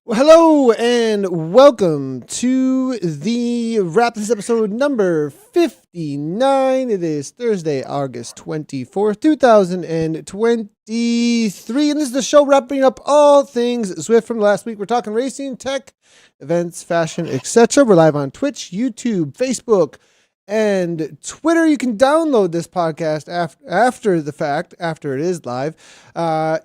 Well, hello and welcome to the wrap. This is episode number 59. It is Thursday, August 24th, 2023. And this is the show wrapping up all things Zwift from last week. We're talking racing, tech, events, fashion, etc. We're live on Twitch, YouTube, Facebook, and Twitter. You can download this podcast after the fact, after it is live.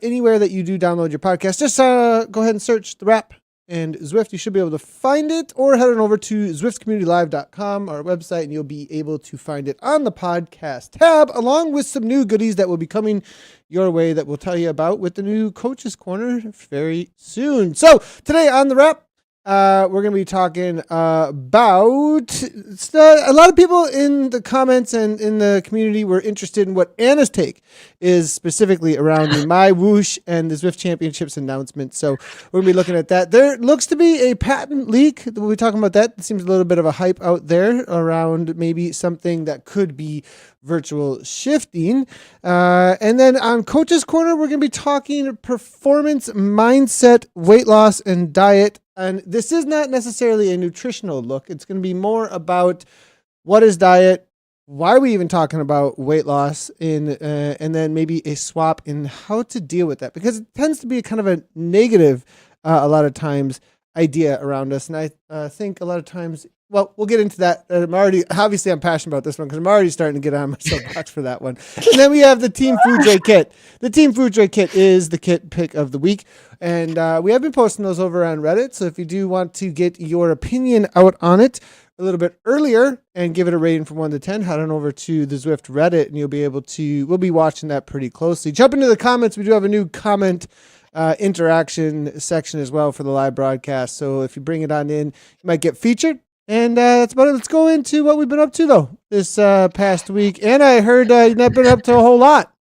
Anywhere that you do download your podcast, just go ahead and search The Wrap and Zwift. You should be able to find it, or head on over to zwiftcommunitylive.com, our website, and you'll be able to find it on the podcast tab, along with some new goodies that will be coming your way that we'll tell you about with the new Coaches Corner very soon. So today on The Wrap, we're going to be talking about a lot of people in the comments and in the community were interested in what Anna's take is specifically around the MyWhoosh and the Zwift Championships announcement. So we're going to be looking at that. There looks to be a patent leak. We'll be talking about that. It seems a little bit of a hype out there around maybe something that could be virtual shifting. And then on Coach's Corner, we're going to be talking performance, mindset, weight loss, and diet. And this is not necessarily a nutritional look. It's going to be more about what is diet, why are we even talking about weight loss, and then maybe a swap in how to deal with that. Because it tends to be kind of a negative, a lot of times, idea around us. And I think a lot of times, well, we'll get into that. I'm passionate about this one because I'm already starting to get on my soapbox for that one. And then we have the Team Foodray kit. The Team Foodray kit is the kit pick of the week. And we have been posting those over on Reddit. So if you do want to get your opinion out on it a little bit earlier and give it a rating from 1 to 10, head on over to the Zwift Reddit and we'll be watching that pretty closely. Jump into the comments. We do have a new comment interaction section as well for the live broadcast. So if you bring it on in, you might get featured. And that's about it. Let's go into what we've been up to, though, this past week. And I heard you've not been up to a whole lot.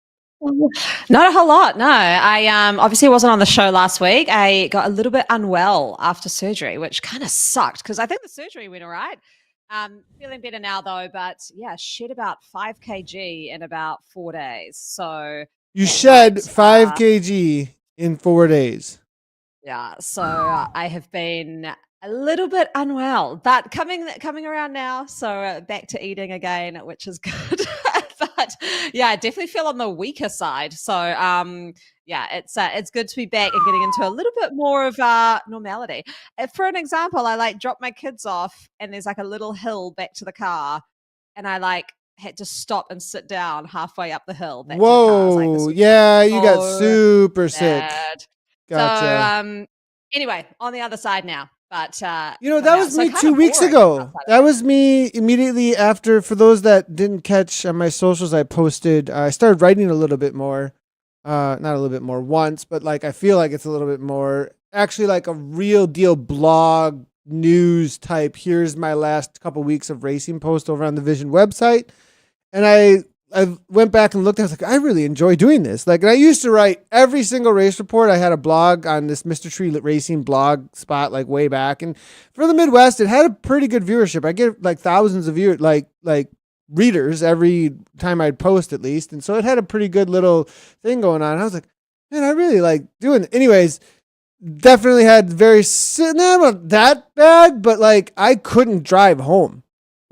Not a whole lot, no. I obviously wasn't on the show last week. I got a little bit unwell after surgery, which kind of sucked because I think the surgery went all right. Feeling better now, though, but yeah, shed about 5 kg in about 4 days. So you shed 5 kg in 4 days. Yeah, so I have been a little bit unwell, but coming around now. So back to eating again, which is good. But yeah, I definitely feel on the weaker side. So yeah, it's good to be back and getting into a little bit more of normality. For an example, I drop my kids off, and there's a little hill back to the car, and I had to stop and sit down halfway up the hill. Back Whoa! To the car. Yeah, you got super sick. Gotcha. So anyway, on the other side now. But that was me 2 weeks ago. That was me immediately after. For those that didn't catch on my socials, I posted. I started writing a little bit more, not a little bit more once, but I feel like it's a little bit more. Actually, like a real deal blog news type. Here's my last couple weeks of racing post over on the Vision website, and I went back and looked. I was like, I really enjoy doing this. And I used to write every single race report. I had a blog on this Mr. Tree Racing blog spot way back. And for the Midwest, it had a pretty good viewership. I get thousands of viewers, readers every time I'd post at least. And so it had a pretty good little thing going on. I was like, man, I really like doing it. Anyways, definitely had not that bad, but I couldn't drive home.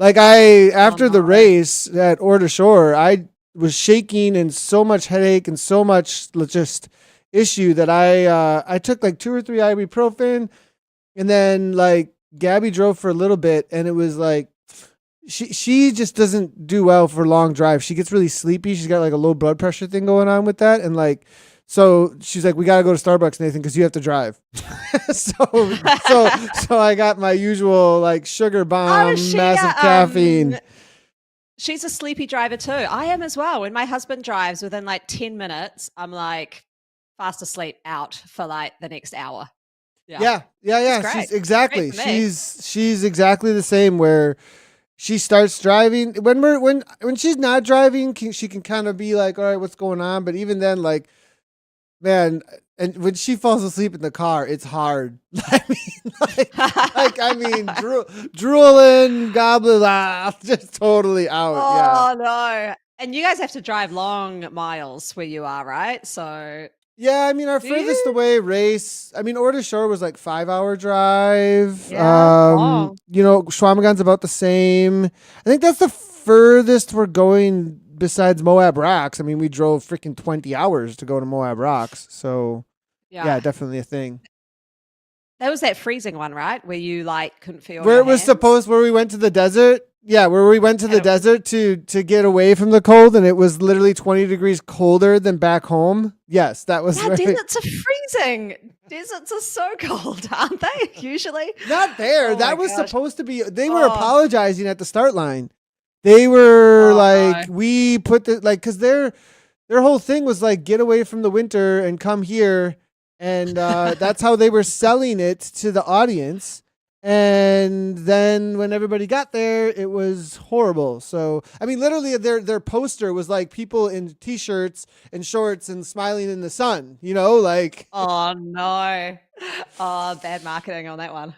After the race at Order Shore, I was shaking and so much headache and so much just issue that I took 2 or 3 ibuprofen, and then Gabby drove for a little bit, and it was she just doesn't do well for long drives. She gets really sleepy. She's got a low blood pressure thing going on with that, and so she's like, we got to go to Starbucks, Nathan, because you have to drive. so I got my usual sugar bomb, massive caffeine. She's a sleepy driver too. I am as well. When my husband drives, within 10 minutes, I'm fast asleep out for the next hour. Yeah. She's exactly. She's exactly the same. Where she starts driving when she's not driving, she can kind of be all right, what's going on? But even then, man, and when she falls asleep in the car, it's hard. Drooling, gobbling, just totally out. Oh, no. And you guys have to drive long miles where you are, right? So Yeah, I mean, our Do furthest you? away race, I mean, Ore to Shore was like 5-hour drive. Yeah, long. Schwamigan's about the same. I think that's the furthest we're going besides Moab Rocks. I mean, we drove freaking 20 hours to go to Moab Rocks. So, yeah, Yeah. definitely a thing. That was that freezing one, right? Where you like couldn't feel Where your it was hands. where we went to the desert. Yeah, where we went to the And it, desert to get away from the cold, and it was literally 20 degrees colder than back home. Yes, that was yeah, right. deserts are freezing. Deserts are so cold, aren't they? Usually. Not there. Oh my That was gosh. supposed to be. They were Oh, apologizing at the start line. They were oh like, no. we put the like, because their whole thing was like, get away from the winter and come here, and that's how they were selling it to the audience. And then when everybody got there, it was horrible. So I mean, literally, their poster was like people in t-shirts and shorts and smiling in the sun. Like. Oh no. Oh, bad marketing on that one.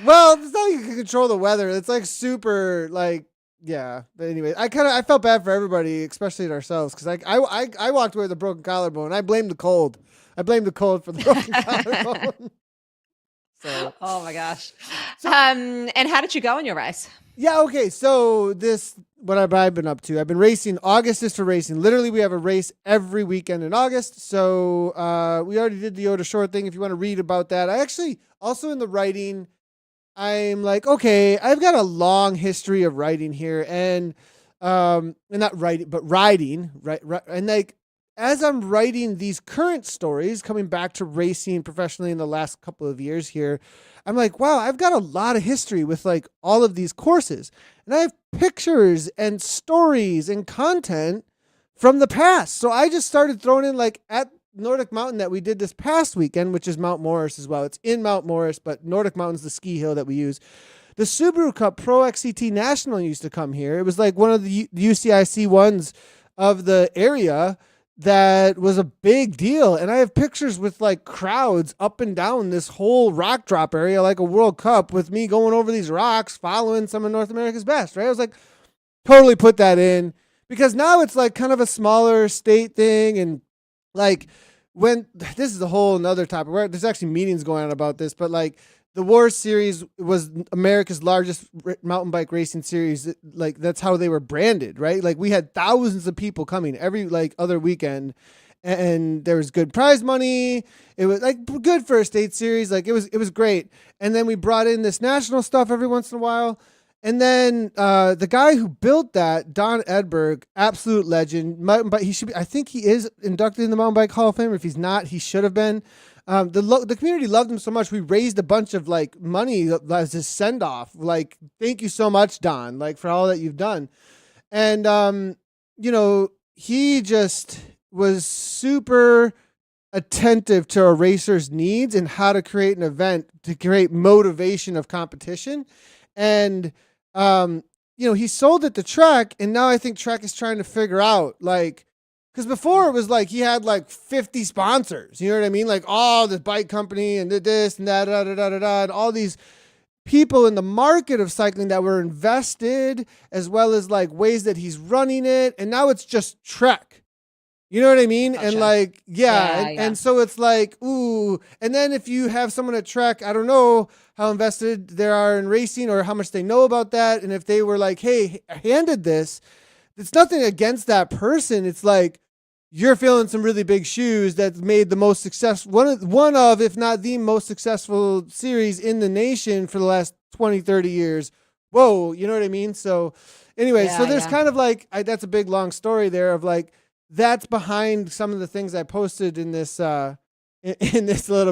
Well, it's not like you can control the weather. It's like super, like, yeah. But anyway, I felt bad for everybody, especially ourselves, because I walked away with a broken collarbone. I blamed the cold. I blamed the cold for the broken collarbone. So Oh my gosh. So- And how did you go in your race? yeah, okay. So what have I been up to? I've been racing. August is for racing. Literally, we have a race every weekend in August. So we already did the Ore to Shore thing. If you want to read about that, I actually also in the writing. I'm like, okay, I've got a long history of writing here, and not writing, but riding, right? And like, as I'm writing these current stories, coming back to racing professionally in the last couple of years here, I'm like, wow, I've got a lot of history with like all of these courses, and I have pictures and stories and content from the past. So I just started throwing in like at Nordic Mountain that we did this past weekend, which is Mount Morris as well. It's in Mount Morris, but Nordic Mountain's the ski hill that we use. The Subaru Cup Pro XCT National used to come here. It was like one of the UCI C1s of the area that was a big deal. And I have pictures with like crowds up and down this whole rock drop area, like a World Cup, with me going over these rocks, following some of North America's best, right? I was like, totally put that in, because now it's like kind of a smaller state thing. And like, when this is a whole another topic where there's actually meetings going on about this, but like the War Series was America's largest mountain bike racing series. Like, that's how they were branded, right? Like, we had thousands of people coming every like other weekend, and there was good prize money. It was like good for a state series. Like, it was great. And then we brought in this national stuff every once in a while. And then the guy who built that, Don Edberg, absolute legend. Mountain bike, he should be. I think he is inducted in the Mountain Bike Hall of Fame. If he's not, he should have been. The community loved him so much. We raised a bunch of like money as his send off. Like, thank you so much, Don, like for all that you've done. And he just was super attentive to a racer's needs and how to create an event to create motivation of competition. And he sold it to Trek, and now I think Trek is trying to figure out, like, because before it was like he had like 50 sponsors, you know what I mean? Like, all the bike company and this and that, and all these people in the market of cycling that were invested, as well as like ways that he's running it. And now it's just Trek. You know what I mean? Gotcha. And like, Yeah. And so it's like, ooh. And then if you have someone at Trek, I don't know how invested they are in racing or how much they know about that. And if they were like, hey, handed this, it's nothing against that person. It's like, you're filling some really big shoes that made the most successful, one of, if not the most successful series in the nation for the last 20, 30 years. Whoa, you know what I mean? So anyway, so there's kind of like, that's a big, long story there of like, that's behind some of the things I posted in this little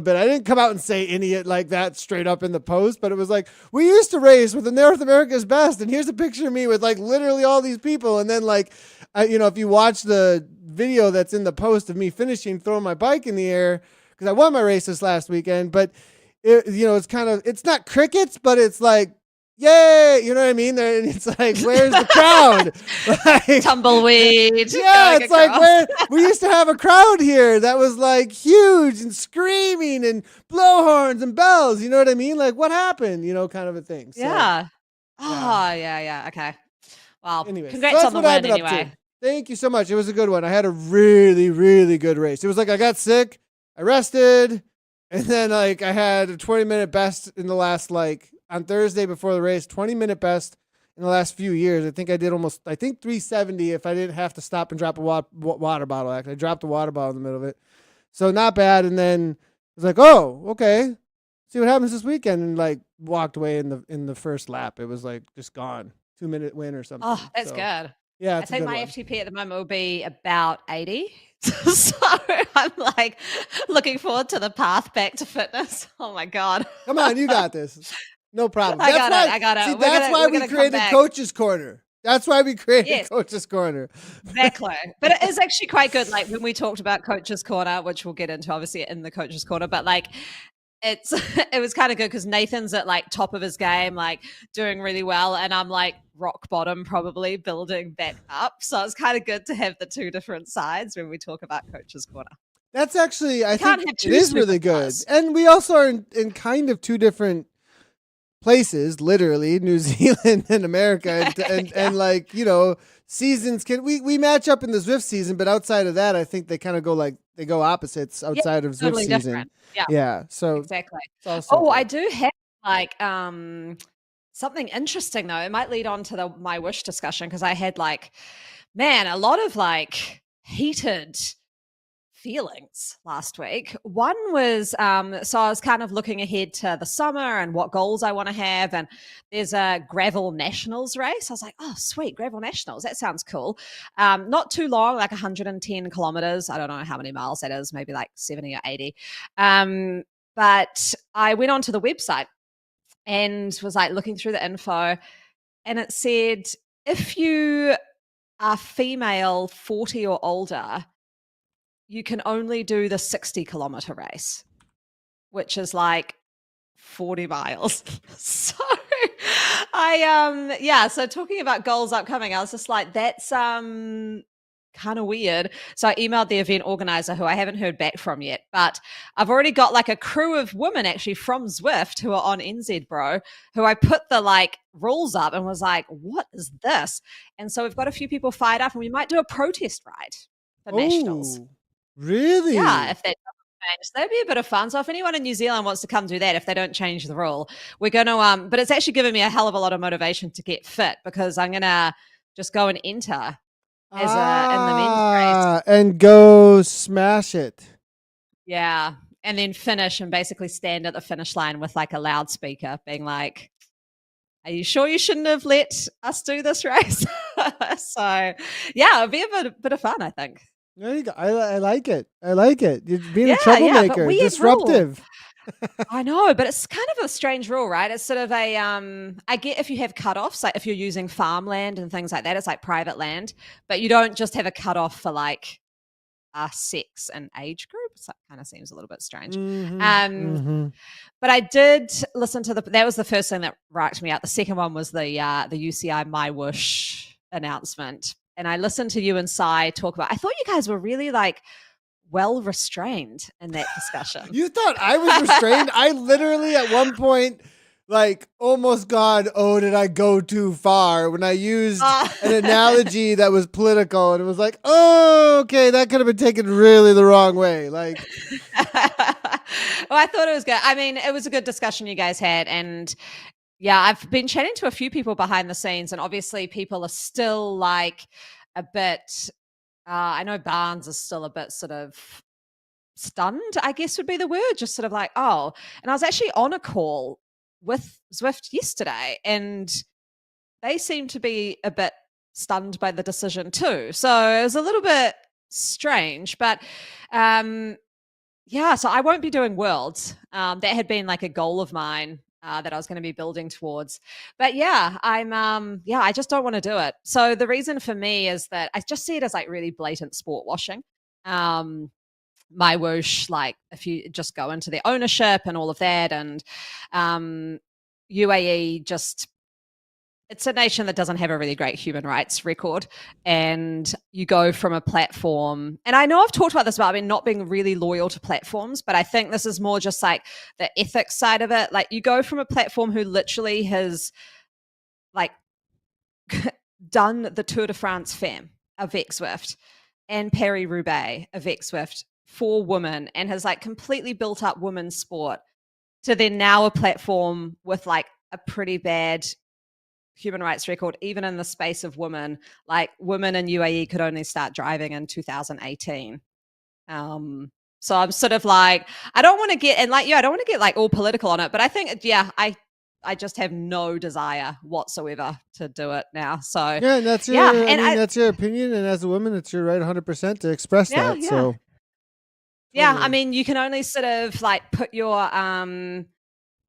bit. I didn't come out and say any like that straight up in the post, but it was like, we used to race with the North America's best, and here's a picture of me with like literally all these people. And then like, if you watch the video that's in the post of me finishing, throwing my bike in the air, because I won my race this last weekend, but it's kind of, it's not crickets, but it's like, yay, you know what I mean? And it's like, where's the crowd? Like, tumbleweed. Yeah, it's like we used to have a crowd here that was like huge and screaming and blowhorns and bells. You know what I mean? Like, what happened? Kind of a thing. So, yeah. Oh, yeah. Okay. Well, anyways, congrats so on the win anyway. Thank you so much. It was a good one. I had a really, really good race. It was like I got sick, I rested, and then like I had a 20-minute best in the last on Thursday before the race, 20-minute best in the last few years. I think I did 370 if I didn't have to stop and drop a water bottle. Actually, I dropped a water bottle in the middle of it. So not bad. And then I was like, oh, okay. See what happens this weekend, and like walked away in the first lap. It was like just gone. 2-minute win or something. Oh, that's good. Yeah, I think my FTP at the moment will be about 80. So I'm like looking forward to the path back to fitness. Oh my God. Come on, you got this. No problem. I got it. See, that's why we created Coach's Corner. That's why we created Coach's Corner. Exactly. But it is actually quite good. Like when we talked about Coach's Corner, which we'll get into obviously in the Coach's Corner, but like it was kind of good because Nathan's at like top of his game, like doing really well, and I'm like rock bottom, probably building back up. So it's kind of good to have the two different sides when we talk about Coach's Corner. That's actually, I think it is really good. And we also are in kind of two different places, literally New Zealand and America, and like, you know, seasons we match up in the Zwift season, but outside of that, I think they kind of go opposites outside of Zwift totally season. Different. Yeah. So exactly. I do have like something interesting though. It might lead on to the MyWhoosh discussion because I had like, man, a lot of like heated feelings last week. One was so I was kind of looking ahead to the summer and what goals I want to have, and there's a gravel nationals race. I was like, oh sweet, gravel nationals, that sounds cool. Not too long, like 110 kilometers. I don't know how many miles that is, maybe like 70 or 80. But I went onto the website and was like looking through the info, and it said if you are female 40 or older, you can only do the 60-kilometer race, which is like 40 miles. So so talking about goals upcoming, I was just like, that's kind of weird. So I emailed the event organizer, who I haven't heard back from yet, but I've already got like a crew of women actually from Zwift who are on NZ Bro, who I put the like rules up and was like, what is this? And so we've got a few people fired up, and we might do a protest ride for nationals. Really? Yeah, if that doesn't change, that'd be a bit of fun. So if anyone in New Zealand wants to come do that, if they don't change the rule, we're going to, but it's actually given me a hell of a lot of motivation to get fit, because I'm going to just go and enter in the men's race. And go smash it. Yeah. And then finish and basically stand at the finish line with like a loudspeaker being like, are you sure you shouldn't have let us do this race? So yeah, it'll be a bit of fun, I think. There you go. I like it. I like it. You're being a troublemaker, disruptive. I know, but it's kind of a strange rule, right? It's sort of a, I get if you have cutoffs, like if you're using farmland and things like that, it's like private land, but you don't just have a cutoff for like a sex and age group. So it kind of seems a little bit strange. But I did listen to that was the first thing that racked me out. The second one was the UCI MyWhoosh announcement. And I listened to you and Sai talk about, I thought you guys were really like well restrained in that discussion. You thought I was restrained? I literally at one point like almost did I go too far when I used an analogy that was political, and it was like, oh, okay, that could have been taken really the wrong way. Like, well, I thought it was good. I mean, it was a good discussion you guys had, and yeah, I've been chatting to a few people behind the scenes, and obviously people are still like a bit, I know Barnes is still a bit sort of stunned, I guess would be the word, just sort of like, oh. And I was actually on a call with Zwift yesterday, and they seem to be a bit stunned by the decision too. So it was a little bit strange, but yeah, so I won't be doing Worlds. That had been like a goal of mine that I was going to be building towards. But yeah, I just don't want to do it. So the reason for me is that I just see it as like really blatant sport washing. MyWhoosh, like if you just go into the ownership and all of that, and UAE just, it's a nation that doesn't have a really great human rights record, and you go from a platform, and I know I've talked about this about not being really loyal to platforms, but I think this is more just like the ethics side of it. Like you go from a platform who literally has like done the Tour de France fam. Avec Zwift and Paris Roubaix Avec Zwift for women, and has like completely built up women's sport to then now a platform with like a pretty bad human rights record, even in the space of women. Like women in UAE could only start driving in 2018. So I'm sort of like, I don't want to get, and like, I don't want to get like all political on it, but I think, I just have no desire whatsoever to do it now. So Yeah, and that's your, I mean, that's your opinion, and as a woman, it's your right 100% to express that. Yeah. So Yeah, totally. I mean, you can only sort of like put your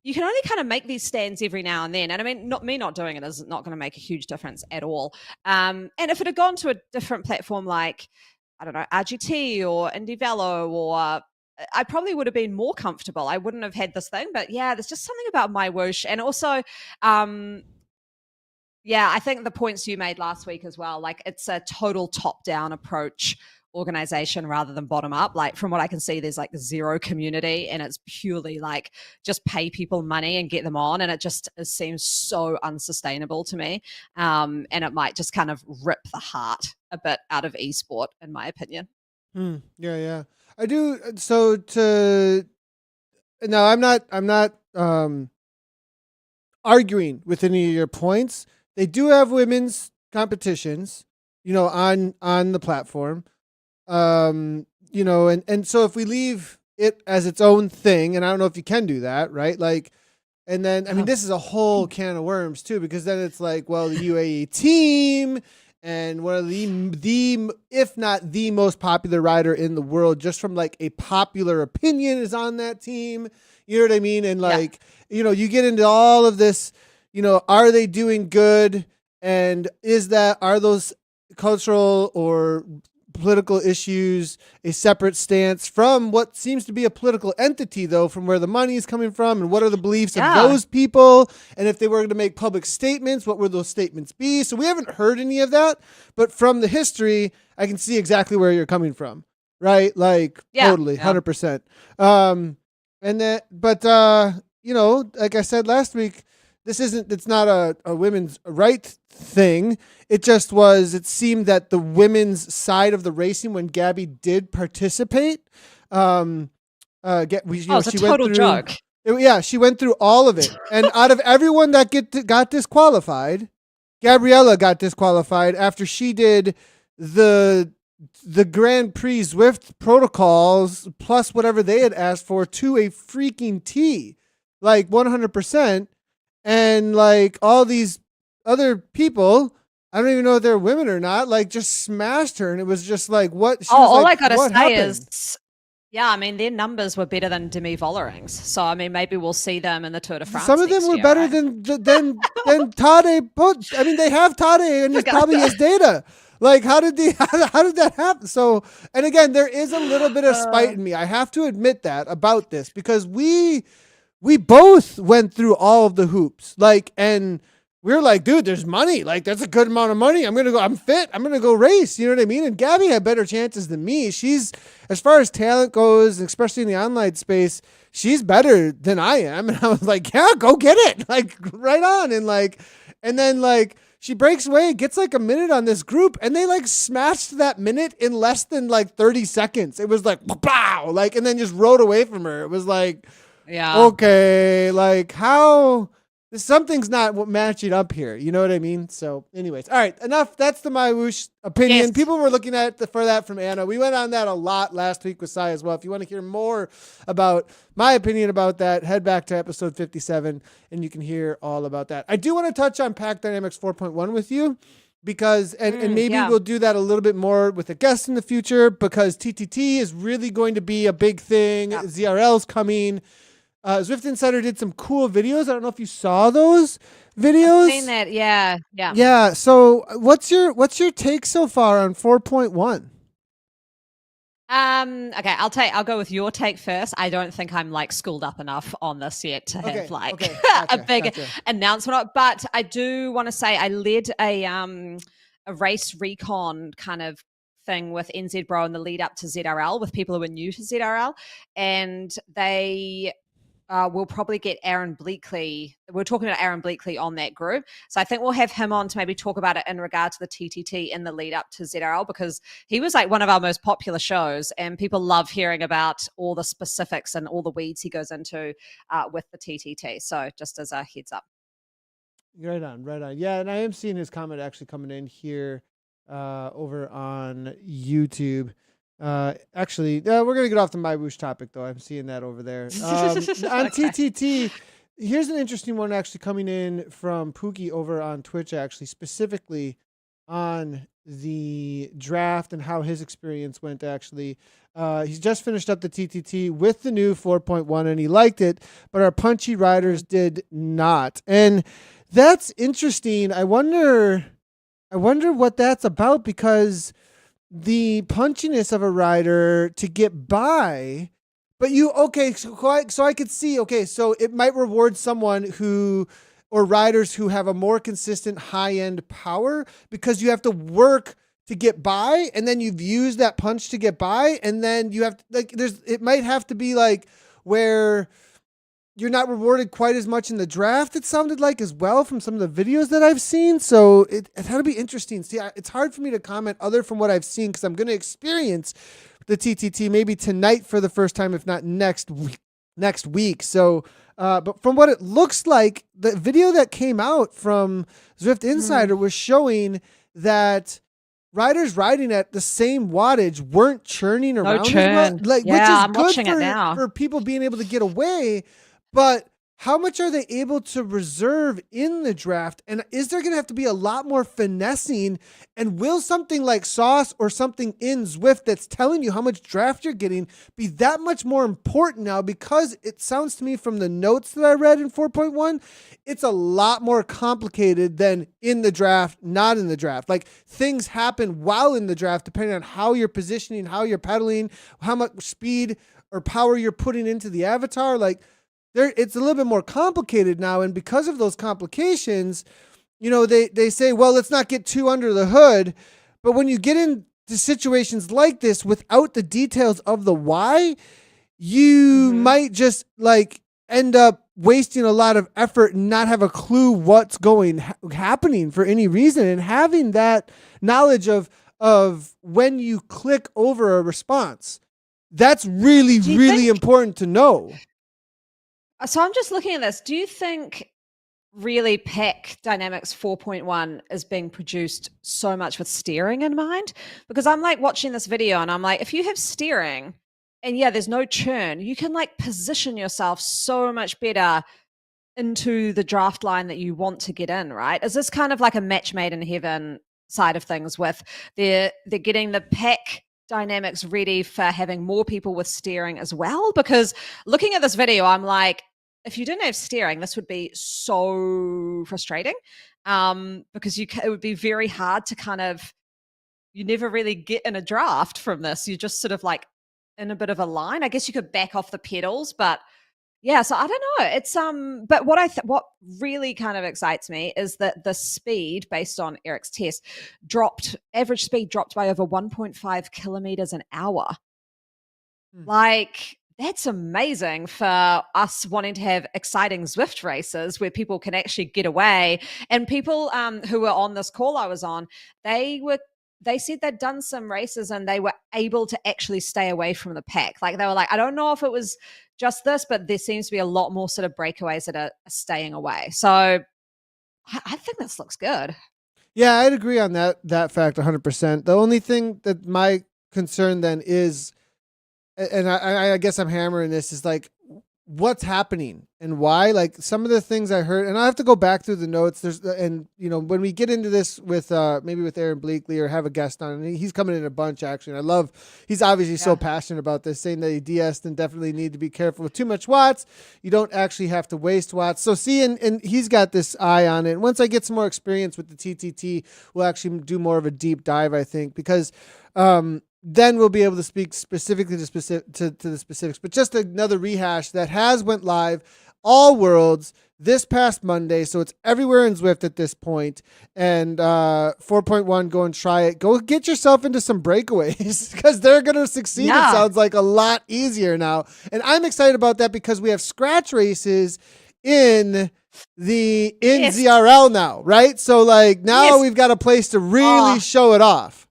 you can only kind of make these stands every now and then. And I mean, not doing it is not going to make a huge difference at all. And if it had gone to a different platform like, I don't know, RGT or IndieVelo, or I probably would have been more comfortable. I wouldn't have had this thing. But yeah, there's just something about MyWhoosh. And also, yeah, I think the points you made last week as well, like it's a total top-down approach organization rather than bottom up. Like from what I can see, there's like zero community, and it's purely like just pay people money and get them on. And it seems so unsustainable to me. And it might just kind of rip the heart a bit out of esport, in my opinion. Yeah. I do. So no, I'm not arguing with any of your points. They do have women's competitions, on the platform. And so if we leave it as its own thing, and I don't know if you can do that, right? Like, and then, I mean, this is a whole can of worms too, because then it's like, well, the UAE team and one of the, if not the most popular rider in the world, just from like a popular opinion, is on that team. You know what I mean? And like, you get into all of this, are they doing good? And are those cultural or political issues a separate stance from what seems to be a political entity, though, from where the money is coming from, and what are the beliefs of those people? And if they were going to make public statements, what would those statements be? So we haven't heard any of that, but from the history, I can see exactly where you're coming from, right? Like, totally, 100%. And then, but, like I said last week, it's not a women's right thing. It seemed that the women's side of the racing, when Gabby did participate, it's a total joke. She went through all of it. And out of everyone that got disqualified, Gabriella got disqualified after she did the Grand Prix Zwift protocols plus whatever they had asked for to a freaking T, like 100%. And like all these other people, I don't even know if they're women or not, like just smashed her. And it was just like, what? All I got to say is, I mean, their numbers were better than Demi Vollering's. So, I mean, maybe we'll see them in the Tour de France. Some of them were better than Tade. I mean, they have Tade and he probably has data. Like, how did that happen? So, and again, there is a little bit of spite in me. I have to admit that about this, because we both went through all of the hoops, like, and we were like, dude, there's money. Like, that's a good amount of money. I'm fit. I'm going to go race. You know what I mean? And Gabby had better chances than me. She's, as far as talent goes, especially in the online space, she's better than I am. And I was like, yeah, go get it. Like, right on. And then she breaks away, gets like a minute on this group, and they like smashed that minute in less than like 30 seconds. It was like, wow, like, and then just rode away from her. It was like, okay, like how something's not matching up here. You know what I mean? So anyways, all right, enough. That's the MyWhoosh opinion. Yes. People were looking at for that from Anna. We went on that a lot last week with Sai as well. If you want to hear more about my opinion about that, head back to episode 57 and you can hear all about that. I do want to touch on Pack Dynamics 4.1 with you, because and maybe we'll do that a little bit more with a guest in the future, because TTT is really going to be a big thing. ZRL's coming. Zwift Insider did some cool videos. I don't know if you saw those videos. I've seen that, yeah. Yeah. So what's your take so far on 4.1? Okay, I'll go with your take first. I don't think I'm like schooled up enough on this yet to have a big announcement. But I do want to say I led a race recon kind of thing with NZ Bro in the lead up to ZRL with people who are new to ZRL, and they we'll probably get Aaron Bleakley. We're talking about Aaron Bleakley on that group. So I think we'll have him on to maybe talk about it in regard to the TTT in the lead up to ZRL, because he was like one of our most popular shows and people love hearing about all the specifics and all the weeds he goes into with the TTT. So just as a heads up. Right on, right on. Yeah, and I am seeing his comment actually coming in here over on YouTube. Actually, we're going to get off the MyWhoosh topic, though. I'm seeing that over there. On okay. TTT, here's an interesting one actually coming in from Pookie over on Twitch, actually, specifically on the draft and how his experience went, actually. He's just finished up the TTT with the new 4.1, and he liked it, but our punchy riders did not. And that's interesting. I wonder what that's about, because the punchiness of a rider to get by, but so I could see, so it might reward someone or riders who have a more consistent high-end power, because you have to work to get by, and then you've used that punch to get by, and then you have to, it might have to be like where you're not rewarded quite as much in the draft, it sounded like, as well, from some of the videos that I've seen. So it had to be interesting. See, it's hard for me to comment other from what I've seen, because I'm going to experience the TTT maybe tonight for the first time, if not next week. So, but from what it looks like, the video that came out from Zwift Insider was showing that riders riding at the same wattage weren't churning around. No churn. Which is good for people being able to get away. But how much are they able to reserve in the draft? And is there going to have to be a lot more finessing? And will something like Sauce or something in Zwift that's telling you how much draft you're getting be that much more important now? Because it sounds to me from the notes that I read in 4.1, it's a lot more complicated than in the draft, not in the draft. Like, things happen while in the draft, depending on how you're positioning, how you're pedaling, how much speed or power you're putting into the avatar. Like, it's a little bit more complicated now, and because of those complications, they say, well, let's not get too under the hood. But when you get into situations like this without the details of the why, you might just end up wasting a lot of effort and not have a clue what's happening for any reason. And having that knowledge of when you click over a response, that's really, really important to know. So I'm just looking at this. Do you think really Pack Dynamics 4.1 is being produced so much with steering in mind? Because I'm watching this video and I'm like, if you have steering and there's no churn, you can position yourself so much better into the draft line that you want to get in, right? Is this kind of like a match made in heaven side of things, with they're getting the Pack Dynamics ready for having more people with steering as well? Because looking at this video, I'm like, if you didn't have steering, this would be so frustrating, because it would be very hard to you never really get in a draft from this. You just sort of in a bit of a line. I guess you could back off the pedals, but yeah, so I don't know. It's but what really kind of excites me is that the speed, based on Eric's test, average speed dropped by over 1.5 kilometers an hour. That's amazing for us wanting to have exciting Zwift races where people can actually get away. And people who were on this call I was on, they said they'd done some races and they were able to actually stay away from the pack. They were like, I don't know if it was just this, but there seems to be a lot more sort of breakaways that are staying away. So I think this looks good. Yeah, I'd agree on that fact 100%. The only thing that my concern then is, and I guess I'm hammering this, is what's happening and why. Some of the things I heard, and I have to go back through the notes. When we get into this with maybe with Aaron Bleakley or have a guest on, and he's coming in a bunch actually. And he's obviously so passionate about this, saying that he de-essed and definitely need to be careful with too much watts. You don't actually have to waste watts. So and he's got this eye on it. And once I get some more experience with the TTT, we'll actually do more of a deep dive, I think, because then we'll be able to speak specifically to the specifics. But just another rehash that has went live all worlds this past Monday. So it's everywhere in Zwift at this point. And 4.1, go and try it. Go get yourself into some breakaways because they're going to succeed. Yeah. It sounds like a lot easier now. And I'm excited about that because we have scratch races in ZRL now, right? So like now we've got a place to really show it off.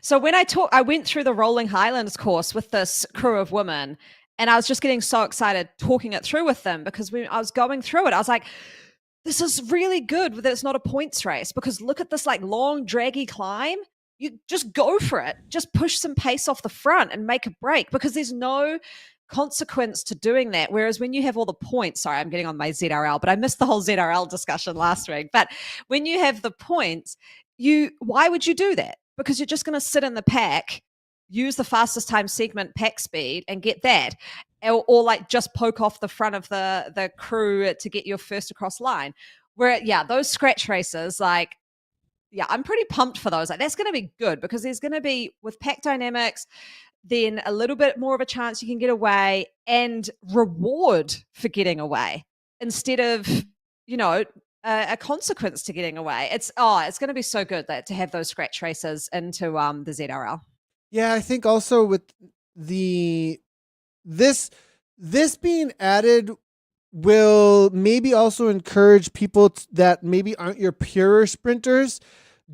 So when I went through the Rolling Highlands course with this crew of women, and I was just getting so excited talking it through with them because when I was going through it, I was like, this is really good that it's not a points race because look at this like long, draggy climb. You just go for it. Just push some pace off the front and make a break because there's no consequence to doing that. Whereas when you have all the points, sorry, I'm getting on my ZRL, but I missed the whole ZRL discussion last week. But when you have the points, why would you do that? Because you're just going to sit in the pack, use the fastest time segment pack speed and get that. Or like just poke off the front of the crew to get your first across line. Where, those scratch races, like, I'm pretty pumped for those. Like, that's going to be good because there's going to be, with pack dynamics, then a little bit more of a chance you can get away and reward for getting away instead of, a consequence to getting away. It's going to be so good to have those scratch races into the ZRL. Yeah, I think also with this being added will maybe also encourage people that maybe aren't your pure sprinters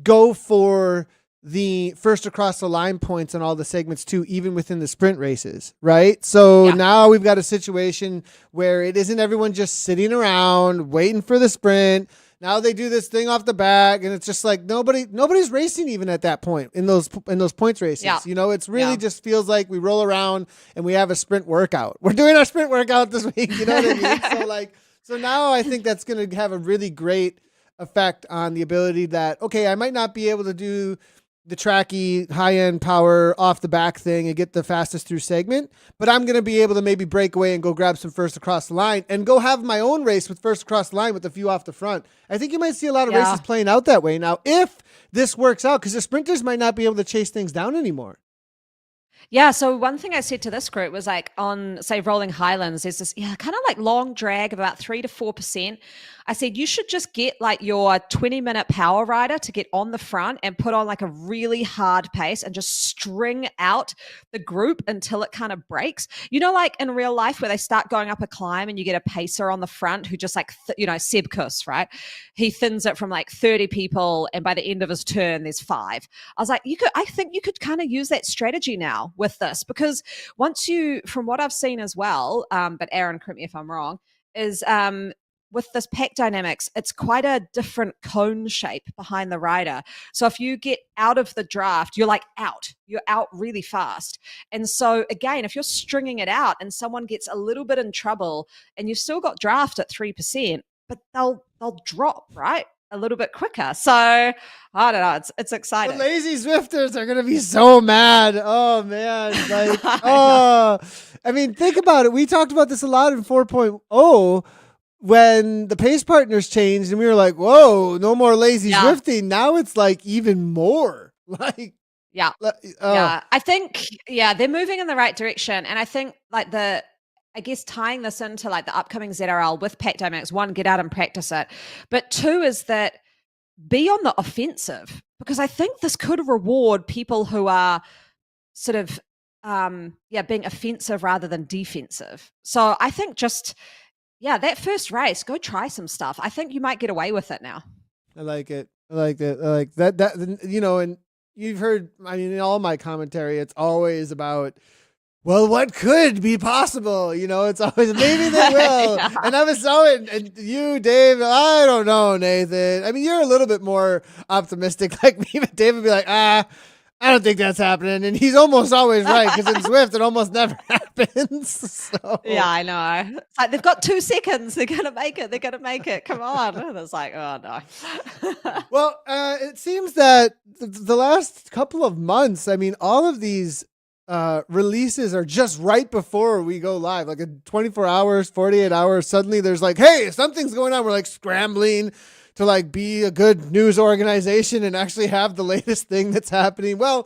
go for the first across the line points on all the segments too, even within the sprint races, right? So now we've got a situation where it isn't everyone just sitting around waiting for the sprint. Now they do this thing off the back, and it's just like nobody's racing even at that point in those points races. Yeah. It's really just feels like we roll around and we have a sprint workout. We're doing our sprint workout this week. You know what I mean? So now I think that's going to have a really great effect on the ability that, okay, I might not be able to do the tracky high-end power off the back thing and get the fastest through segment, but I'm going to be able to maybe break away and go grab some first across the line and go have my own race with first across the line with a few off the front. I think you might see a lot of races playing out that way now if this works out, because the sprinters might not be able to chase things down anymore. Yeah, so one thing I said to this group was like on, say, Rolling Highlands, there's this kind of like long drag of about 3 to 4%. I said, you should just get like your 20-minute power rider to get on the front and put on like a really hard pace and just string out the group until it kind of breaks. Like in real life where they start going up a climb and you get a pacer on the front who just like, Seb Kuss, right? He thins it from like 30 people and by the end of his turn, there's 5. I was like, I think you could kind of use that strategy now with this because once from what I've seen as well, but Aaron, correct me if I'm wrong, is with this pack dynamics, it's quite a different cone shape behind the rider. So if you get out of the draft, you're out really fast. And so again, if you're stringing it out and someone gets a little bit in trouble and you've still got draft at 3%, but they'll drop, right? A little bit quicker. So I don't know. It's exciting. The lazy Zwifters are going to be so mad. Oh man. I mean, think about it. We talked about this a lot in 4.0 when the pace partners changed and we were like, whoa, no more lazy Zwifting. Now it's like even more like, I think, they're moving in the right direction. And I think like I guess tying this into like the upcoming ZRL with pack dynamics, 1, get out and practice it. But 2 is that be on the offensive because I think this could reward people who are sort of, being offensive rather than defensive. So I think just, that first race, go try some stuff. I think you might get away with it now. I like it. I like that, and you've heard, in all my commentary, it's always about, well, what could be possible? It's always, maybe they will. And I was and you, Dave, I don't know, Nathan. You're a little bit more optimistic like me, but Dave would be like, I don't think that's happening. And he's almost always right because in Zwift, it almost never happens. So. Yeah, I know. It's like they've got 2 seconds. They're going to make it. They're going to make it. Come on. And it's like, oh, no. Well, it seems that the last couple of months, all of these releases are just right before we go live, like in 24 hours, 48 hours. Suddenly there's like, hey, something's going on. We're like scrambling to like be a good news organization and actually have the latest thing that's happening. Well,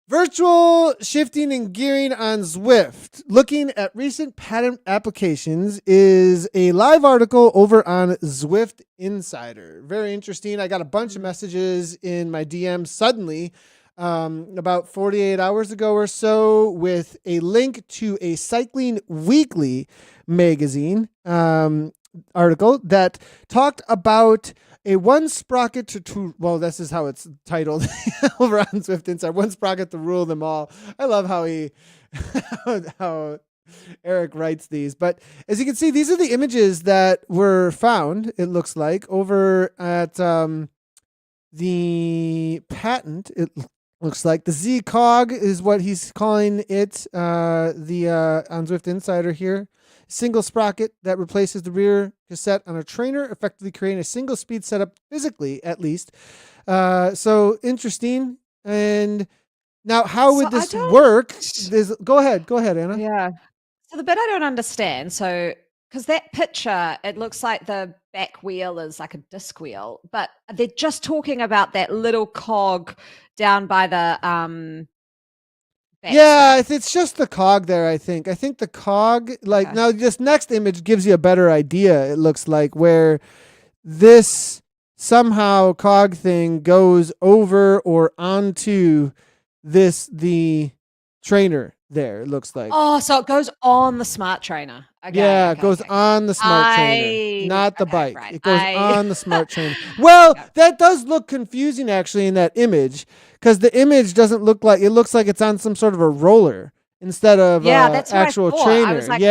Virtual shifting and gearing on Zwift. Looking at recent patent applications is a live article over on Zwift Insider. Very interesting. I got a bunch of messages in my DM suddenly about 48 hours ago or so with a link to a Cycling Weekly magazine article that talked about a one sprocket to well, this is how it's titled over on Zwift Insider. One sprocket to rule them all. I love how how Eric writes these. But as you can see, these are the images that were found, it looks like, over at the patent. It looks like the Z cog is what he's calling it, on Zwift Insider here. Single sprocket that replaces the rear cassette on a trainer, effectively creating a single speed setup physically, at least. So interesting. And now, how would this work? Go ahead, Anna. Yeah. So the bit I don't understand, so because that picture, it looks like the back wheel is like a disc wheel, but they're just talking about that little cog down by the yeah, it's just the cog there, I think. I think the cog, like, now this next image gives you a better idea, it looks like, where this somehow cog thing goes over or onto the trainer there, it looks like. Oh, so it goes on the smart trainer. Okay, yeah, it goes on the smart trainer, not the bike. Right. It goes on the smart trainer. Well, that does look confusing, actually, in that image, because the image doesn't look like, it looks like it's on some sort of a roller instead of that's actual trainer. I was like,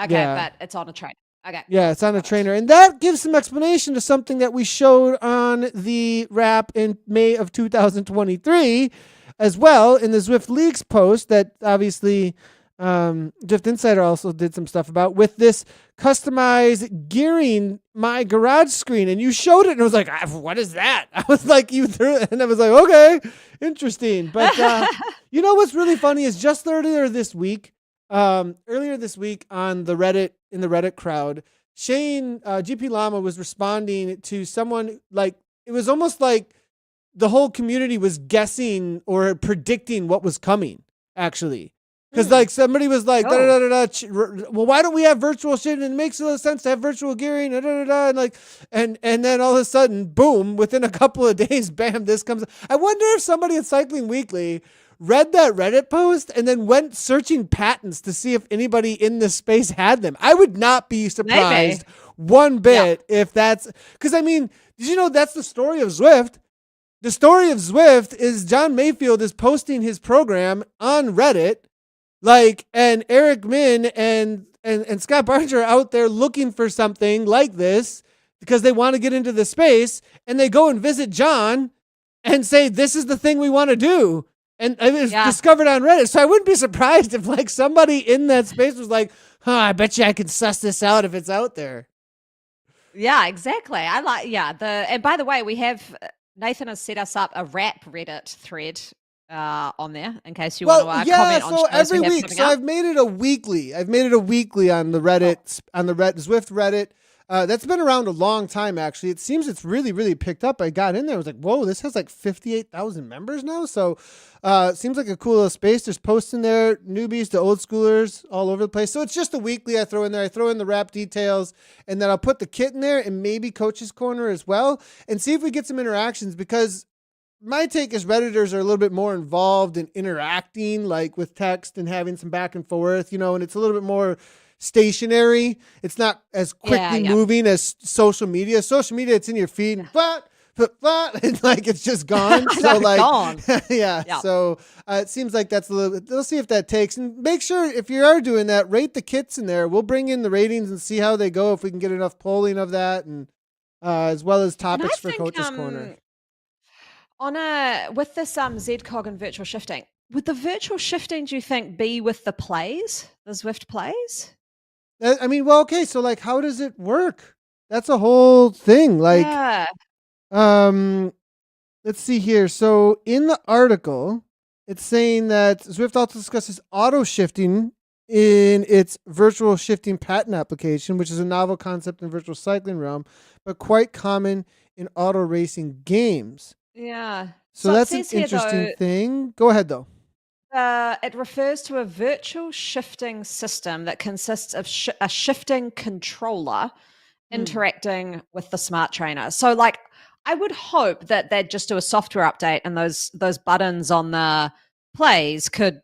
but it's on a trainer. Okay. Yeah, it's on a trainer. And that gives some explanation to something that we showed on the wrap in May of 2023 as well, in the Zwift Leaks post that obviously Zwift Insider also did some stuff about, with this customized gearing my garage screen. And you showed it and I was like, what is that? I was like, you threw it, and I was like, okay, interesting. But you know what's really funny is just earlier this week on the Reddit, in the Reddit crowd, Shane GP Llama was responding to someone, like, it was almost like the whole community was guessing or predicting what was coming, actually. Because like somebody was like, well, why don't we have virtual shit? And it makes a little sense to have virtual gearing, and like, and then all of a sudden, boom! Within a couple of days, bam! This comes. I wonder if somebody at Cycling Weekly read that Reddit post and then went searching patents to see if anybody in this space had them. I would not be surprised one bit if that's, because I mean, did you know that's the story of Zwift? The story of Zwift is John Mayfield is posting his program on Reddit. Like, and Eric Min and Scott Barger are out there looking for something like this because they want to get into the space, and they go and visit John and say, this is the thing we want to do. And it was discovered on Reddit. So I wouldn't be surprised if like somebody in that space was like, I bet you I can suss this out if it's out there. Yeah, exactly. I like, and by the way, we have, Nathan has set us up a rap Reddit thread on there in case you want to comment on shows every week. So I've made it a weekly. on the Reddit, on the Zwift Reddit. That's been around a long time, actually. It seems it's really, really picked up. I got in there. I was like, whoa, this has like 58,000 members now. So it seems like a cool little space. There's posts in there, newbies to old schoolers all over the place. So it's just a weekly I throw in there. I throw in the wrap details, and then I'll put the kit in there and maybe Coach's Corner as well, and see if we get some interactions, because my take is Redditors are a little bit more involved in interacting, like with text and having some back and forth, and it's a little bit more stationary. It's not as quickly moving as social media. Social media, it's in your feed and and like it's just gone. So like, gone. So it seems like that's a little bit. We'll see if that takes, and make sure if you are doing that, rate the kits in there. We'll bring in the ratings and see how they go, if we can get enough polling of that, and as well as topics for Coach's Corner. With this ZCog and virtual shifting, would the virtual shifting, do you think, be with the plays, the Zwift plays? I mean, well, okay, so like, how does it work? That's a whole thing. Like, let's see here. So in the article, it's saying that Zwift also discusses auto shifting in its virtual shifting patent application, which is a novel concept in virtual cycling realm, but quite common in auto racing games. Yeah. So So it that's an says here interesting though, thing. Go ahead though. it refers to a virtual shifting system that consists of a shifting controller Hmm. interacting with the smart trainer. So like I would hope that they'd just do a software update and those buttons on the plays could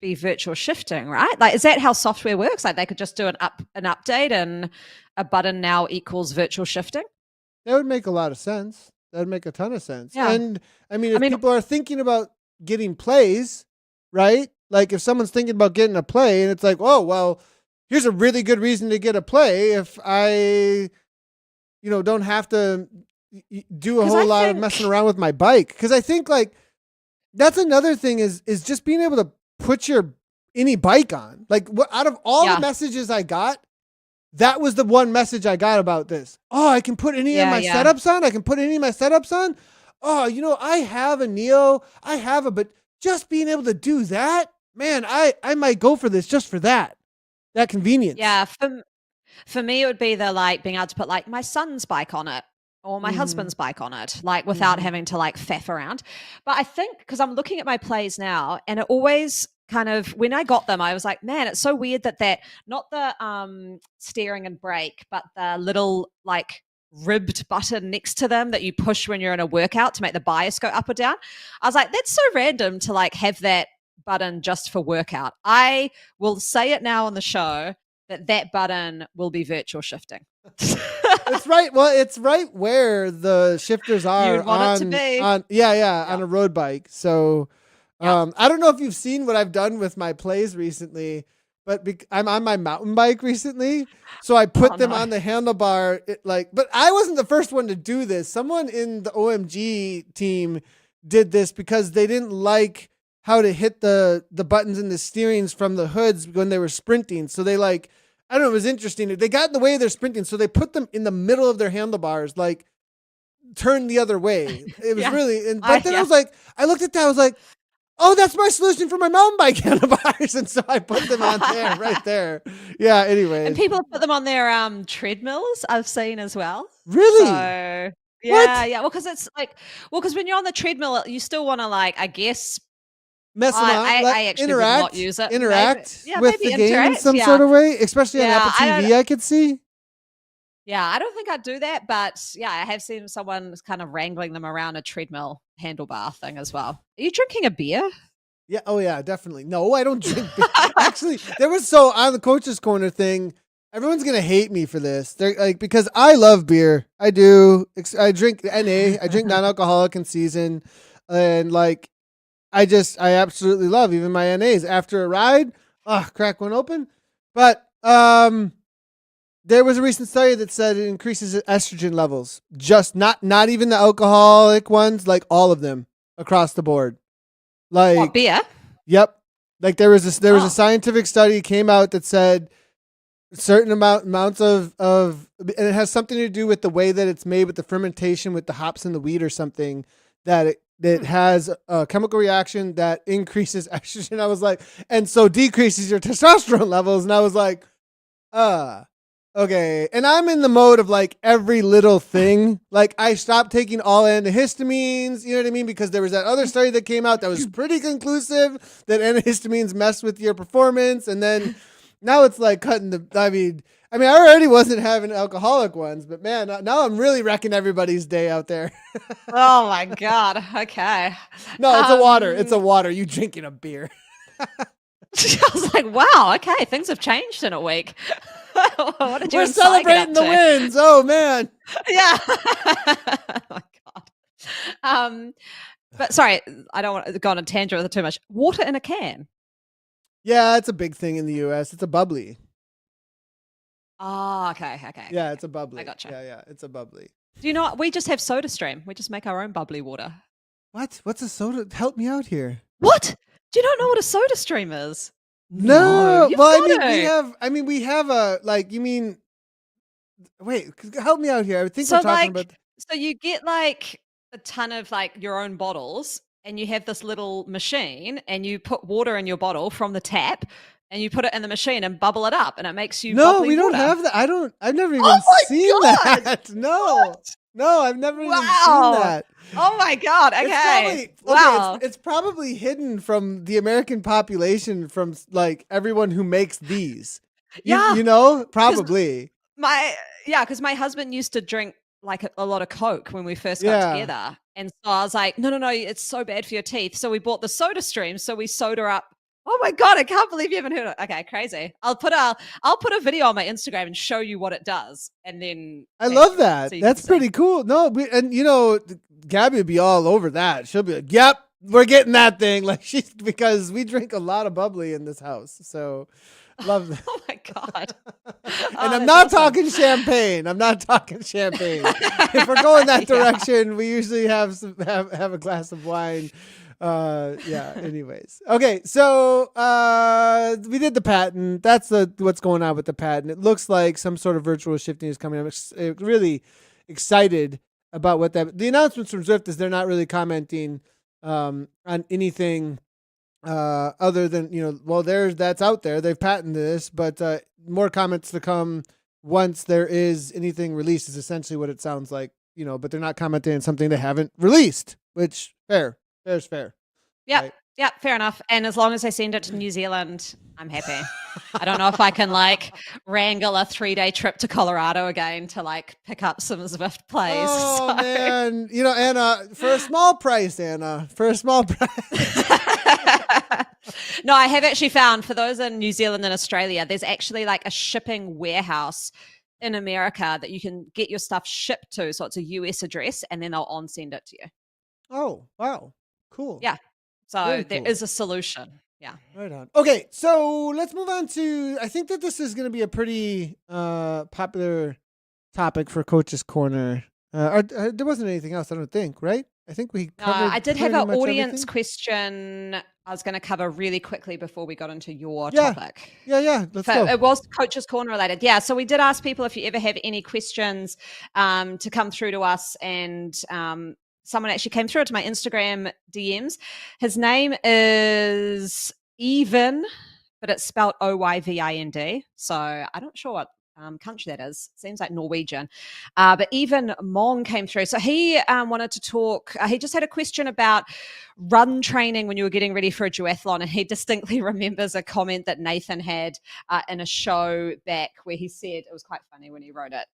be virtual shifting, right? Like is that how software works? Like they could just do an update and a button now equals virtual shifting? That would make a lot of sense. That would make a ton of sense. Yeah. And I mean, I if mean, people are thinking about getting plays, right? Like if someone's thinking about getting a play and it's like, oh, well, here's a really good reason to get a play if I, don't have to do a because whole I lot of messing think around with my bike. Cause I think like that's another thing is just being able to put your any bike on. Like what out of all the yeah. messages I got, that was the one message I got about this. Oh, I can put any of Yeah, my yeah. setups on. I can put any of my setups on. Oh, I have a Neo. But just being able to do that, man, I might go for this just for that convenience. Yeah, for me, it would be the like being able to put like my son's bike on it or my Mm-hmm. husband's bike on it, like without Mm-hmm. having to like faff around. But I think because I'm looking at my plays now, and it always kind of when I got them, I was like, man, it's so weird that not the steering and brake, but the little like ribbed button next to them that you push when you're in a workout to make the bias go up or down. I was like, that's so random to like have that button just for workout. I will say it now on the show that button will be virtual shifting. It's right. Well, it's right where the shifters are You'd want it to be. on Yeah. on a road bike. So Yeah. I don't know if you've seen what I've done with my plays recently, but I'm on my mountain bike recently, so I Oh put them no. on the handlebar. But I wasn't the first one to do this. Someone in the OMG team did this because they didn't like how to hit the buttons and the steerings from the hoods when they were sprinting. So they like I don't know. It was interesting. They got in the way of their sprinting, so they put them in the middle of their handlebars, like turned the other way. It was Yeah. really, but then I Yeah. was like, I looked at that, I was like, oh, that's my solution for my mountain bike handlebars, and so I put them on there, right there. Yeah. And Anyways, people put them on their treadmills, I've seen as well. really, So yeah, what? yeah. Well, because it's like, well, because when you're on the treadmill, you still want to like, I guess, Mess around, let I actually would not use it. Maybe, interact yeah, with maybe the game in interact. some Yeah, sort of way, especially on yeah. Apple TV. I could see. Yeah, I don't think I'd do that, but yeah, I have seen someone kind of wrangling them around a treadmill handlebar thing as well. Are you drinking a beer? Yeah. Oh, yeah. Definitely. No, I don't drink beer. Actually, there was so on the coaches corner thing. Everyone's gonna hate me for this. They're like because I love beer. I do. I drink NA. I drink non-alcoholic in season, and like I absolutely love even my NAs after a ride. Crack one open. But there was a recent study that said it increases estrogen levels. Just not even the alcoholic ones, like all of them across the board. What Like, beer? yep. Like there was a Oh, scientific study came out that said certain amounts of and it has something to do with the way that it's made with the fermentation with the hops in the wheat or something that hmm. has a chemical reaction that increases estrogen. I was like, and so decreases your testosterone levels. And I was like, uh, okay. And I'm in the mode of like every little thing. Like I stopped taking all antihistamines, you know what I mean? Because there was that other study that came out that was pretty conclusive that antihistamines mess with your performance. And then now it's like cutting I mean, I already wasn't having alcoholic ones, but man, now I'm really wrecking everybody's day out there. Oh my god. Okay. No, it's a water. It's a Um, water. You drinking a beer. I was like, wow, okay, things have changed in a week. What did you We're and Sai get up celebrating the to? wins. Oh man. Yeah. Oh my god. Um, but sorry, I don't want to go on a tangent with it too much. Water in a can. Yeah, it's a big thing in the US. It's a bubbly. Oh, okay, okay, okay, Yeah, okay. it's a I bubbly. gotcha. Yeah, it's a bubbly. Do you know what? We just have Soda Stream. We just make our own bubbly water. What? What's a soda? Help me out here. What? Do you not know what a Soda Stream is? No, No. you've Well, got to. we have a like you mean wait, help me out here. I think we're So talking about like, so you get like a ton of like your own bottles, and you have this little machine, and you put water in your bottle from the tap, and you put it in the machine and bubble it up, and it makes you No, bubbly we don't water. have that. I've never Oh even my seen god! that. No. What? No, I've never even seen Wow. that. Oh my God. Okay. Wow. It's probably hidden from the American population from like everyone who makes these. Yeah. You know, probably. Because my husband used to drink like a lot of Coke when we first got Yeah. together. And so I was like, no, it's so bad for your teeth. So we bought the Soda Stream. So we soda up. Oh my God, I can't believe you haven't heard it. Okay, crazy. I'll put a video on my Instagram and show you what it does. And then I love so that. you That's can see. pretty cool. No, and you know, Gabby would be all over that. She'll be like, "Yep, we're getting that thing." Like because we drink a lot of bubbly in this house. So love that. Oh my God. And I'm not talking champagne. I'm not talking champagne. If we're going that direction, we usually have a glass of wine. Anyways. Okay, so we did the patent. That's what's going on with the patent. It looks like some sort of virtual shifting is coming. I'm really excited about what the announcements from Zwift is they're not really commenting on anything other than, well, that's out there. They've patented this, but more comments to come once there is anything released is essentially what it sounds like, but they're not commenting on something they haven't released, which fair. Fair's fair. Yep. Right? Yep. Fair enough. And as long as they send it to New Zealand, I'm happy. I don't know if I can wrangle a 3-day trip to Colorado again to pick up some Zwift plays. Oh man, Anna, for a small price, Anna, for a small price. No, I have actually found for those in New Zealand and Australia, there's actually a shipping warehouse in America that you can get your stuff shipped to. So it's a US address and then they'll on-send it to you. Oh, wow. Cool. Yeah. So Very there cool. is a solution. Yeah. Right on. Okay, so let's move on to, I think that this is going to be a pretty popular topic for Coach's Corner. There wasn't anything else, I don't think, right? I think we covered I did have an audience everything. question I was going to cover really quickly before we got into your Yeah. topic. Yeah. Let's go. It was Coach's Corner related. Yeah. So we did ask people if you ever have any questions to come through to us. And someone actually came through to my Instagram DMs. His name is Even, but it's spelled Oyvind. So I'm not sure what country that is. Seems like Norwegian. But even Mong came through. So he wanted to talk. He just had a question about run training when you were getting ready for a duathlon. And he distinctly remembers a comment that Nathan had in a show back where he said, it was quite funny when he wrote it.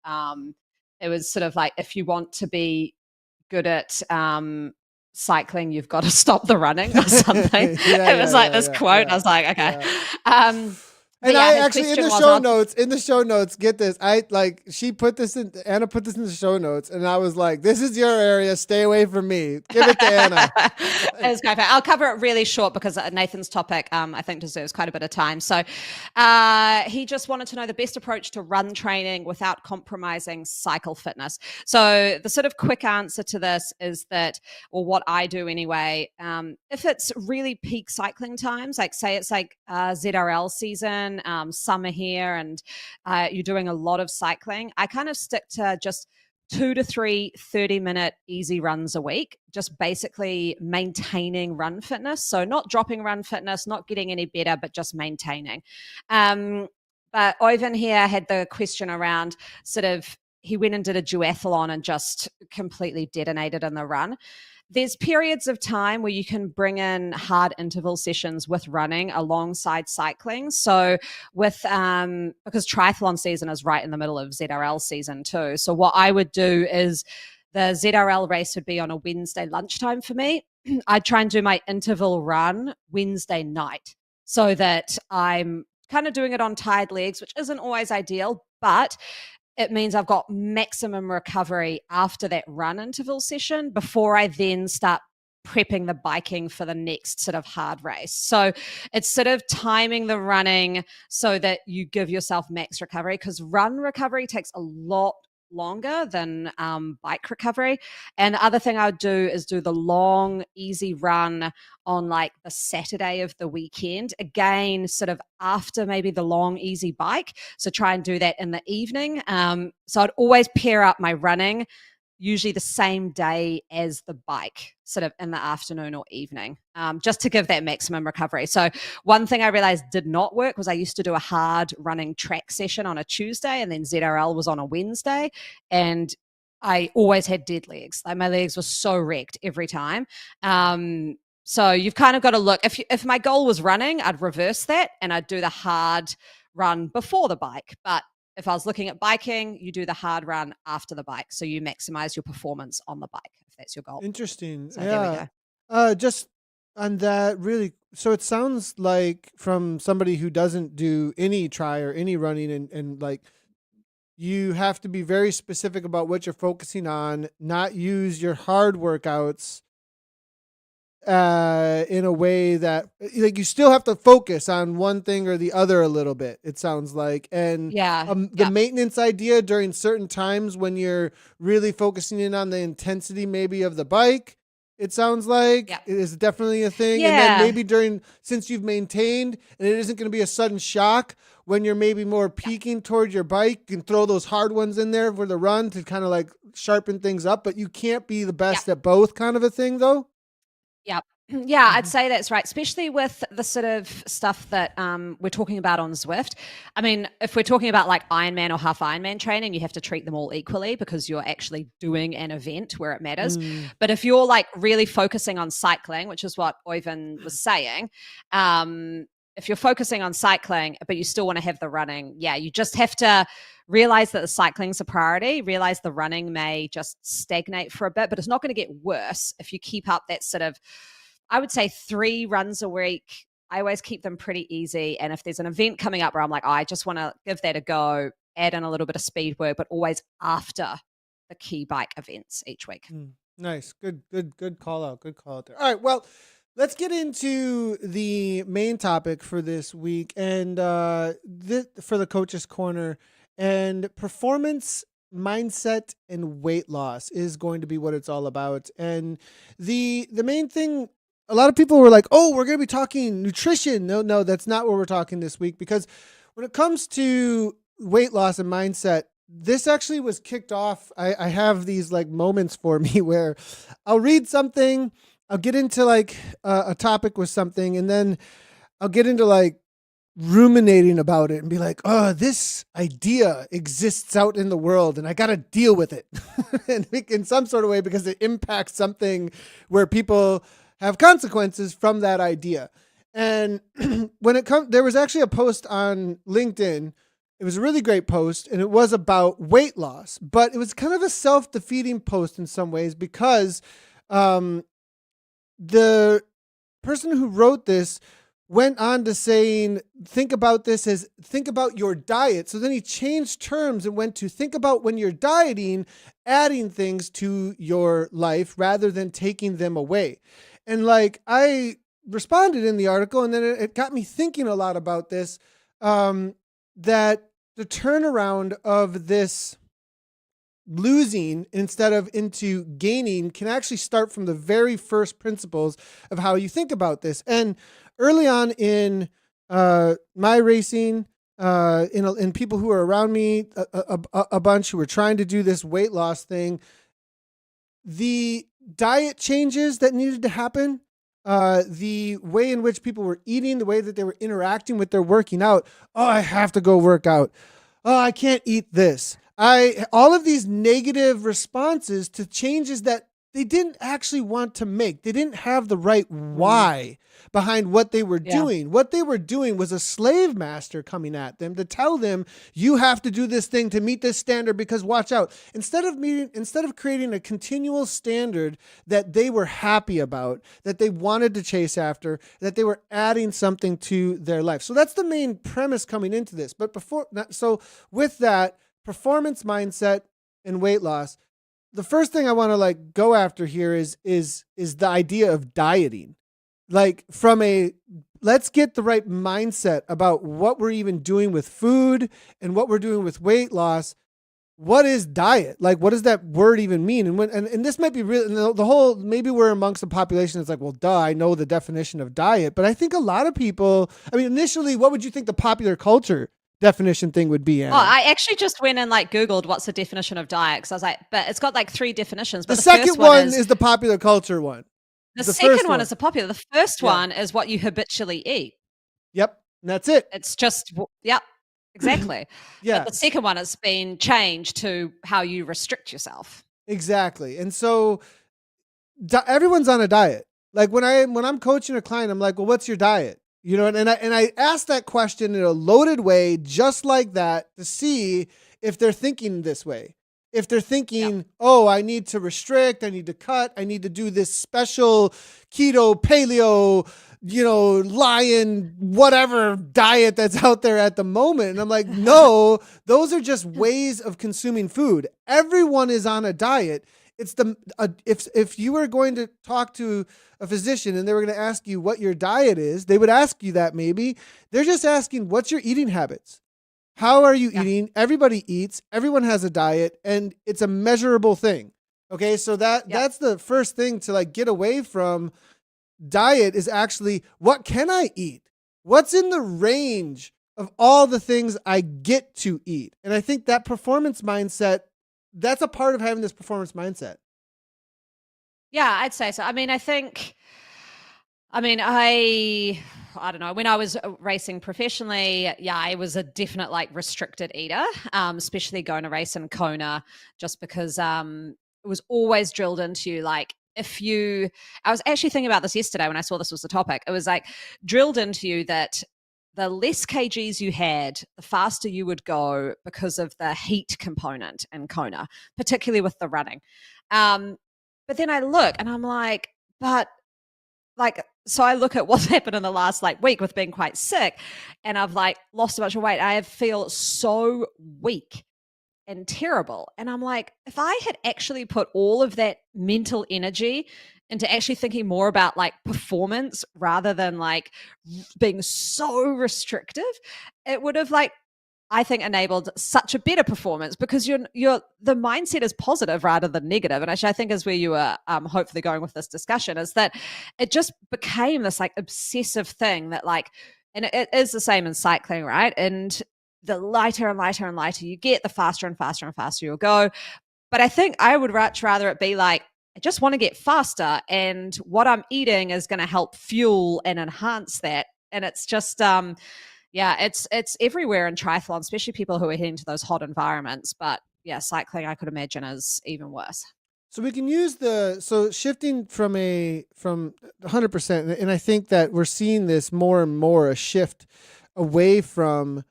It was sort of like, if you want to be good at cycling, you've got to stop the running or something. It was this quote. I was like, okay. And I actually in the show notes, get this. Anna put this in the show notes, and I was like, "This is your area. Stay away from me. Give it to Anna." It was quite fair. I'll cover it really short because Nathan's topic, I think, deserves quite a bit of time. So, he just wanted to know the best approach to run training without compromising cycle fitness. So, the sort of quick answer to this is that, or what I do anyway, if it's really peak cycling times, say it's ZRL season. Summer here and you're doing a lot of cycling, I kind of stick to just 2 to 3 30-minute easy runs a week, just basically maintaining run fitness. So not dropping run fitness, not getting any better, but just maintaining. But Oyvind here had the question around he went and did a duathlon and just completely detonated in the run. There's periods of time where you can bring in hard interval sessions with running alongside cycling. So because triathlon season is right in the middle of ZRL season too. So what I would do is the ZRL race would be on a Wednesday lunchtime for me. I'd try and do my interval run Wednesday night so that I'm kind of doing it on tired legs, which isn't always ideal, but it means I've got maximum recovery after that run interval session before I then start prepping the biking for the next sort of hard race. So it's sort of timing the running so that you give yourself max recovery, because run recovery takes a lot longer than bike recovery. And the other thing I would do is do the long, easy run on the Saturday of the weekend, again, sort of after maybe the long, easy bike. So try and do that in the evening. So I'd always pair up my running usually the same day as the bike, sort of in the afternoon or evening, just to give that maximum recovery. So one thing I realized did not work was I used to do a hard running track session on a Tuesday and then ZRL was on a Wednesday. And I always had dead legs. Like my legs were so wrecked every time. So you've kind of got to look. If my goal was running, I'd reverse that and I'd do the hard run before the bike. But if I was looking at biking, you do the hard run after the bike. So you maximize your performance on the bike if that's your goal. Interesting. So there we go. Just on that, really. So it sounds like from somebody who doesn't do any try or any running, and like you have to be very specific about what you're focusing on, not use your hard workouts in a way that like you still have to focus on one thing or the other a little bit, it sounds like. And Yeah. the maintenance idea during certain times when you're really focusing in on the intensity maybe of the bike, it sounds like it is definitely a thing. And then maybe since you've maintained and it isn't going to be a sudden shock when you're maybe more peaking toward your bike, you can throw those hard ones in there for the run to kind of like sharpen things up, but you can't be the best at both kind of a thing though. Yep. Yeah, I'd say that's right, especially with the sort of stuff that we're talking about on Zwift. I mean, if we're talking about like Ironman or half Ironman training, you have to treat them all equally because you're actually doing an event where it matters. But if you're like really focusing on cycling, which is what Oivan was saying, if you're focusing on cycling, but you still want to have the running, you just have to realize that the cycling's a priority, realize the running may just stagnate for a bit, but it's not going to get worse if you keep up that sort of, I would say 3 runs a week. I always keep them pretty easy. And if there's an event coming up where I'm like, I just want to give that a go, add in a little bit of speed work, but always after the key bike events each week. Nice. Good call out. Good call out there. All right. Well, let's get into the main topic for this week and for the Coach's Corner. And performance mindset and weight loss is going to be what it's all about. And the main thing, a lot of people were like, oh, we're going to be talking nutrition. No, that's not what we're talking this week, because when it comes to weight loss and mindset, this actually was kicked off. I have these like moments for me where I'll read something, I'll get into like a topic with something, and then I'll get into like ruminating about it and be like, oh, this idea exists out in the world and I got to deal with it and in some sort of way because it impacts something where people have consequences from that idea. And there was actually a post on LinkedIn. It was a really great post and it was about weight loss, but it was kind of a self-defeating post in some ways because the person who wrote this went on to saying, think about this as think about your diet. So then he changed terms and went to think about when you're dieting, adding things to your life rather than taking them away. And like, I responded in the article and then it got me thinking a lot about this, that the turnaround of this losing instead of into gaining can actually start from the very first principles of how you think about this. And early on in my racing, in people who are around me, a bunch who were trying to do this weight loss thing, the diet changes that needed to happen, the way in which people were eating, the way that they were interacting with their working out. Oh, I have to go work out. Oh, I can't eat this. All of these negative responses to changes that they didn't actually want to make. They didn't have the right why behind what they were doing. What they were doing was a slave master coming at them to tell them, you have to do this thing to meet this standard because watch out. Instead of creating a continual standard that they were happy about, that they wanted to chase after, that they were adding something to their life. So that's the main premise coming into this. But with that, performance mindset and weight loss, the first thing I want to like go after here is the idea of dieting. Like let's get the right mindset about what we're even doing with food and what we're doing with weight loss. What is diet? Like, what does that word even mean? And this might be real. The whole, maybe we're amongst the population that's like, well, duh, I know the definition of diet. But I think a lot of people, I mean, initially, what would you think the popular culture definition thing would be, Anna? Oh, I actually just went and like Googled what's the definition of diet because I was like, but it's got like 3 definitions. But the second one is the popular culture one. The second one is the popular. The first one is what you habitually eat. Yep. And that's it. It's just, yep, exactly. Yeah. But the second one has been changed to how you restrict yourself. Exactly. And so everyone's on a diet. Like when I'm coaching a client, I'm like, well, what's your diet? You know, and I ask that question in a loaded way, just like that, to see if they're thinking this way. If they're thinking, oh, I need to restrict, I need to cut, I need to do this special keto, paleo, lion, whatever diet that's out there at the moment. And I'm like, no, those are just ways of consuming food. Everyone is on a diet. It's if you were going to talk to a physician and they were going to ask you what your diet is, they would ask you that maybe. They're just asking, what's your eating habits? How are you eating? Everybody eats. Everyone has a diet, and it's a measurable thing. Okay, so that's the first thing to like get away from diet is actually, what can I eat? What's in the range of all the things I get to eat? And I think that performance mindset, that's a part of having this performance mindset. Yeah, I'd say so. I mean, I don't know, when I was racing professionally, I was a definite like restricted eater, especially going to race in Kona, just because it was always drilled into you. Like I was actually thinking about this yesterday when I saw this was the topic. It was like drilled into you that the less kgs you had, the faster you would go because of the heat component in Kona, particularly with the running. But then I look and I'm like, so I look at what's happened in the last like week with being quite sick, and I've like lost a bunch of weight. I feel so weak and terrible. And I'm like, if I had actually put all of that mental energy into actually thinking more about like performance rather than like being so restrictive, it would have like, I think, enabled such a better performance, because the mindset is positive rather than negative. And actually, I think is where you were hopefully going with this discussion, is that it just became this like obsessive thing that like, and it is the same in cycling, right? And the lighter and lighter and lighter you get, the faster and faster and faster you'll go. But I think I would much rather it be like, I just want to get faster, and what I'm eating is going to help fuel and enhance that. And it's just, it's everywhere in triathlon, especially people who are heading to those hot environments. But yeah, cycling, I could imagine, is even worse. So we can use shifting from 100%, and I think that we're seeing this more and more, a shift away from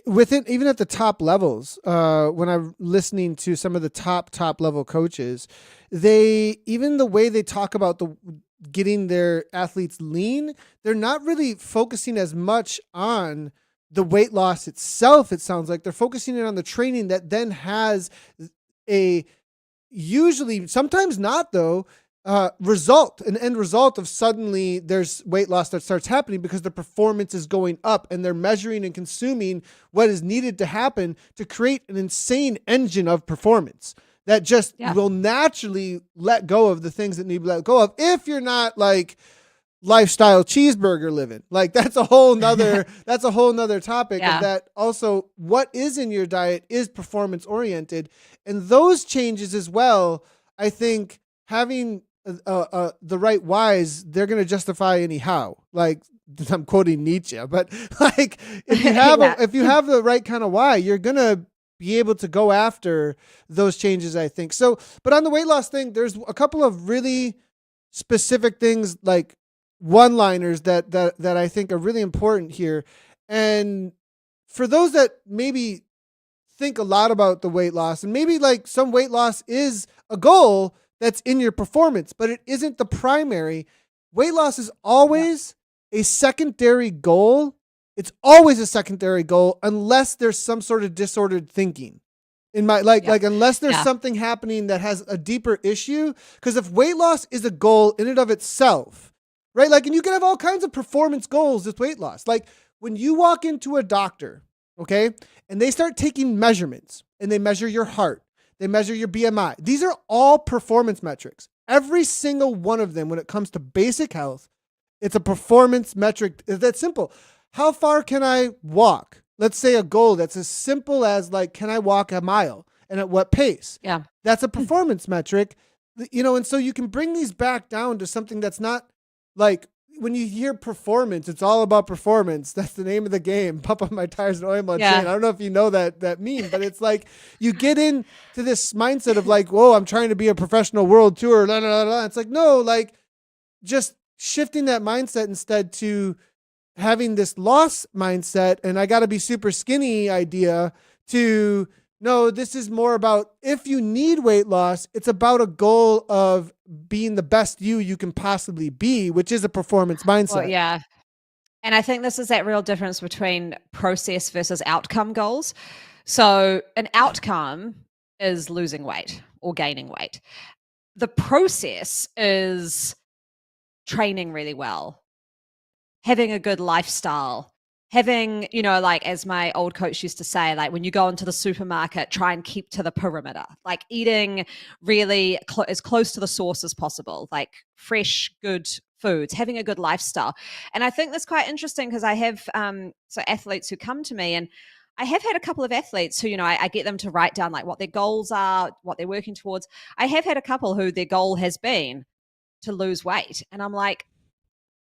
within, even at the top levels. When I'm listening to some of the top level coaches, even the way they talk about getting their athletes lean, they're not really focusing as much on the weight loss itself. It sounds like they're focusing on the training that then has usually, sometimes not though, an end result of suddenly there's weight loss that starts happening because the performance is going up, and they're measuring and consuming what is needed to happen to create an insane engine of performance that just will naturally let go of the things that need to let go of. If you're not like lifestyle cheeseburger living, like that's a whole nother topic. Of that also, what is in your diet is performance oriented, and those changes as well, I think having the right whys, they're going to justify anyhow. Like I'm quoting Nietzsche, but like if you have if you have the right kind of why, you're going to be able to go after those changes, I think. So, but on the weight loss thing, there's a couple of really specific things, like one-liners that I think are really important here. And for those that maybe think a lot about the weight loss, and maybe like some weight loss is a goal that's in your performance, but it isn't the primary. Weight loss is always a secondary goal. It's always a secondary goal unless there's some sort of disordered thinking. Unless there's something happening that has a deeper issue. Because if weight loss is a goal in and of itself, right? Like, and you can have all kinds of performance goals with weight loss. Like when you walk into a doctor, okay, and they start taking measurements, and they measure your heart, they measure your BMI. These are all performance metrics. Every single one of them, when it comes to basic health, it's a performance metric. That's simple. How far can I walk? Let's say a goal that's as simple as like, can I walk a mile, and at what pace? Yeah. That's a performance metric, and so you can bring these back down to something that's not like, when you hear performance, it's all about performance. That's the name of the game. Pump up my tires and oil my chain. I don't know if you know that meme, but it's like you get into this mindset of like, whoa, I'm trying to be a professional world tour. Blah, blah, blah. It's like, no, like just shifting that mindset instead to having this loss mindset and I got to be super skinny idea to no, this is more about if you need weight loss, it's about a goal of being the best you can possibly be, which is a performance mindset. Well, yeah. And I think this is that real difference between process versus outcome goals. So an outcome is losing weight or gaining weight. The process is training really well, having a good lifestyle, having, like as my old coach used to say, like when you go into the supermarket, try and keep to the perimeter, like eating really as close to the source as possible, like fresh, good foods, having a good lifestyle. And I think that's quite interesting because I have athletes who come to me, and I have had a couple of athletes who, I get them to write down like what their goals are, what they're working towards. I have had a couple who their goal has been to lose weight. And I'm like,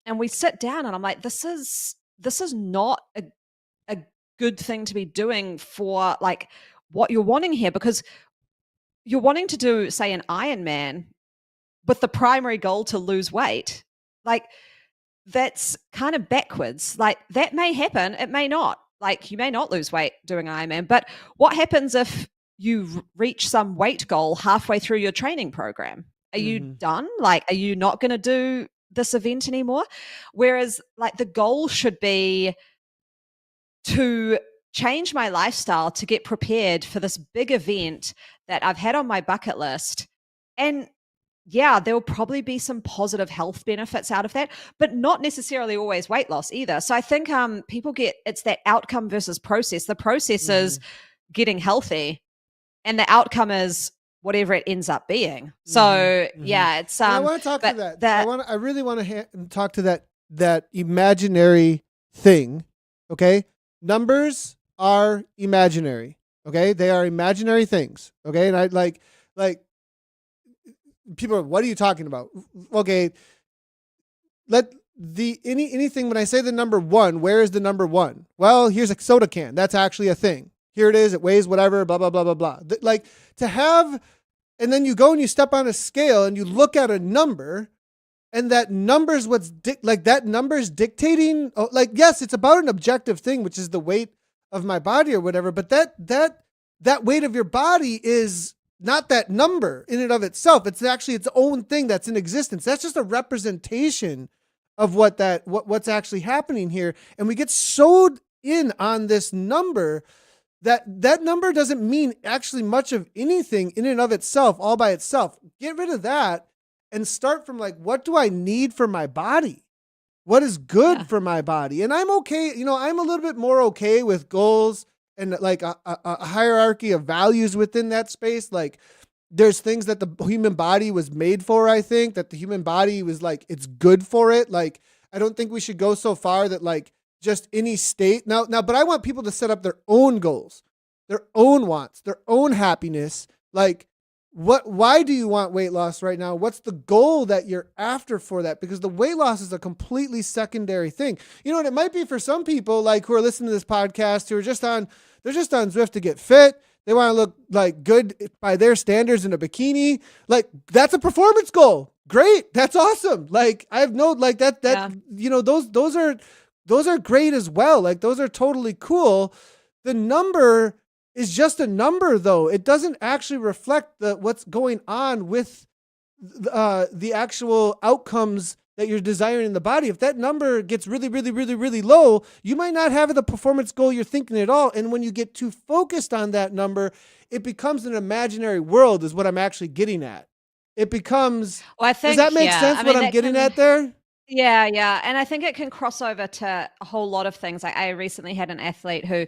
and we sit down and I'm like, this is not a good thing to be doing for like what you're wanting here, because you're wanting to do, say, an Ironman with the primary goal to lose weight. Like that's kind of backwards. Like that may happen. It may not. Like you may not lose weight doing Ironman, but what happens if you reach some weight goal halfway through your training program? Are you done? Like, are you not going to do this event anymore? Whereas like the goal should be to change my lifestyle to get prepared for this big event that I've had on my bucket list. And yeah, there'll probably be some positive health benefits out of that, but not necessarily always weight loss either. So I think people it's that outcome versus process. The process is getting healthy and the outcome is whatever it ends up being. So yeah, it's I want to talk to that. I really want to talk to that imaginary thing. Okay, numbers are imaginary. Okay, they are imaginary things. Okay, and I like people are, what are you talking about? Okay, anything when I say the number 1, where is the number 1? Well, here's a soda can. That's actually a thing. Here it is. It weighs whatever. Blah blah blah blah blah. Like to have. And then you go and you step on a scale and you look at a number, and that number's that number's dictating. Like, yes, it's about an objective thing, which is the weight of my body or whatever. But that weight of your body is not that number in and of itself. It's actually its own thing that's in existence. That's just a representation of what's actually happening here. And we get sewed in on this number. That number doesn't mean actually much of anything in and of itself, all by itself. Get rid of that and start from like, what do I need for my body? What is good for my body? And I'm okay. I'm a little bit more okay with goals and like a hierarchy of values within that space. Like there's things that the human body was made for. I think that the human body was like, it's good for it. Like, I don't think we should go so far that like, just any state now, but I want people to set up their own goals, their own wants, their own happiness. Like why do you want weight loss right now? What's the goal that you're after for that? Because the weight loss is a completely secondary thing. And it might be for some people like who are listening to this podcast who are they're just on Zwift to get fit. They want to look like good by their standards in a bikini. Like that's a performance goal. Great. That's awesome. Like I have no like that, those are great as well. Like those are totally cool. The number is just a number though. It doesn't actually reflect what's going on with the actual outcomes that you're desiring in the body. If that number gets really, really, really, really low, you might not have the performance goal you're thinking at all. And when you get too focused on that number, it becomes an imaginary world is what I'm actually getting at. It becomes, does that make sense what I'm getting at there? Yeah. And I think it can cross over to a whole lot of things. I recently had an athlete who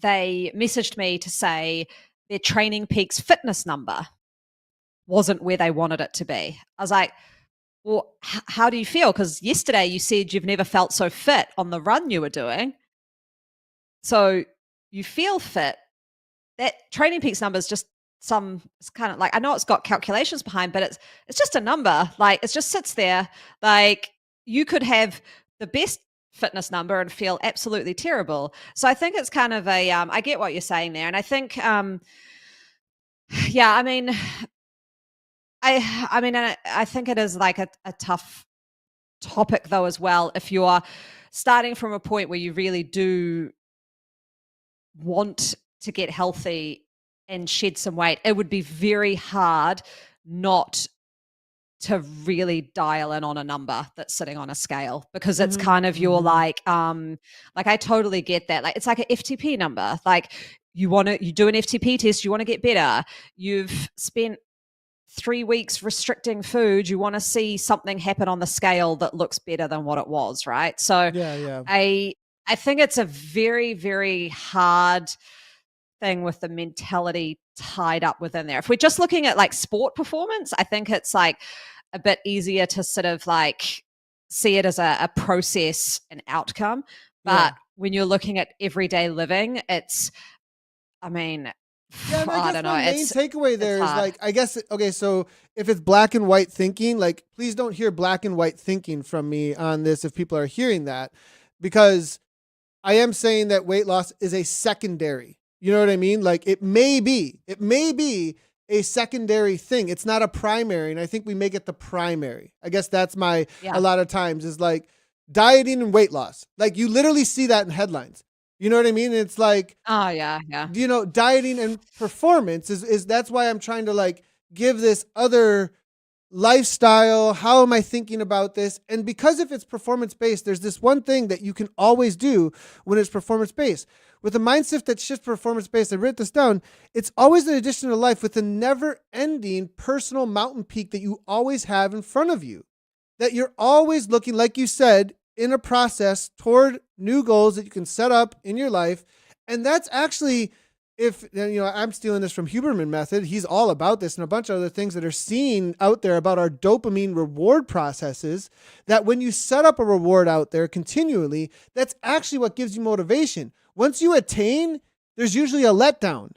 they messaged me to say their Training Peaks fitness number wasn't where they wanted it to be. I was like, well, how do you feel? Because yesterday you said you've never felt so fit on the run you were doing. So you feel fit. That Training Peaks number is just it's kind of like, I know it's got calculations behind, but it's just a number. Like, it just sits there. Like, you could have the best fitness number and feel absolutely terrible. So I think it's kind of I get what you're saying there. And I think, yeah, I mean, I think it is like a tough topic though as well. If you're starting from a point where you really do want to get healthy and shed some weight, it would be very hard not to really dial in on a number that's sitting on a scale, because it's kind of your like I totally get that. Like, it's like an FTP number. Like, you do an FTP test, you want to get better. You've spent 3 weeks restricting food, you want to see something happen on the scale that looks better than what it was, right? So Yeah. I think it's a very, very hard thing with the mentality tied up within there. If we're just looking at like sport performance, I think it's like a bit easier to sort of like see it as a process and outcome. But when you're looking at everyday living, it's, I mean, Yeah, and I I guess don't know. my main takeaway there is hard. like, I guess, okay, so if it's black and white thinking, like, please don't hear black and white thinking from me on this if people are hearing that, because I am saying that weight loss is a secondary. You know what I mean? Like, it may be a secondary thing. It's not a primary. And I think we make it the primary. I guess that's a lot of times is like dieting and weight loss. Like, you literally see that in headlines. You know what I mean? It's like, Oh yeah. you know, dieting and performance is that's why I'm trying to like give this other lifestyle. How am I thinking about this? And because if it's performance based, there's this one thing that you can always do when it's performance based. With a mindset that's just performance based, I wrote this down. It's always an addition to life with a never ending personal mountain peak that you always have in front of you. That you're always looking, like you said, in a process toward new goals that you can set up in your life. And that's actually, if, you know, I'm stealing this from Huberman Method. He's all about this and a bunch of other things that are seen out there about our dopamine reward processes, that when you set up a reward out there continually, that's actually what gives you motivation. Once you attain, there's usually a letdown.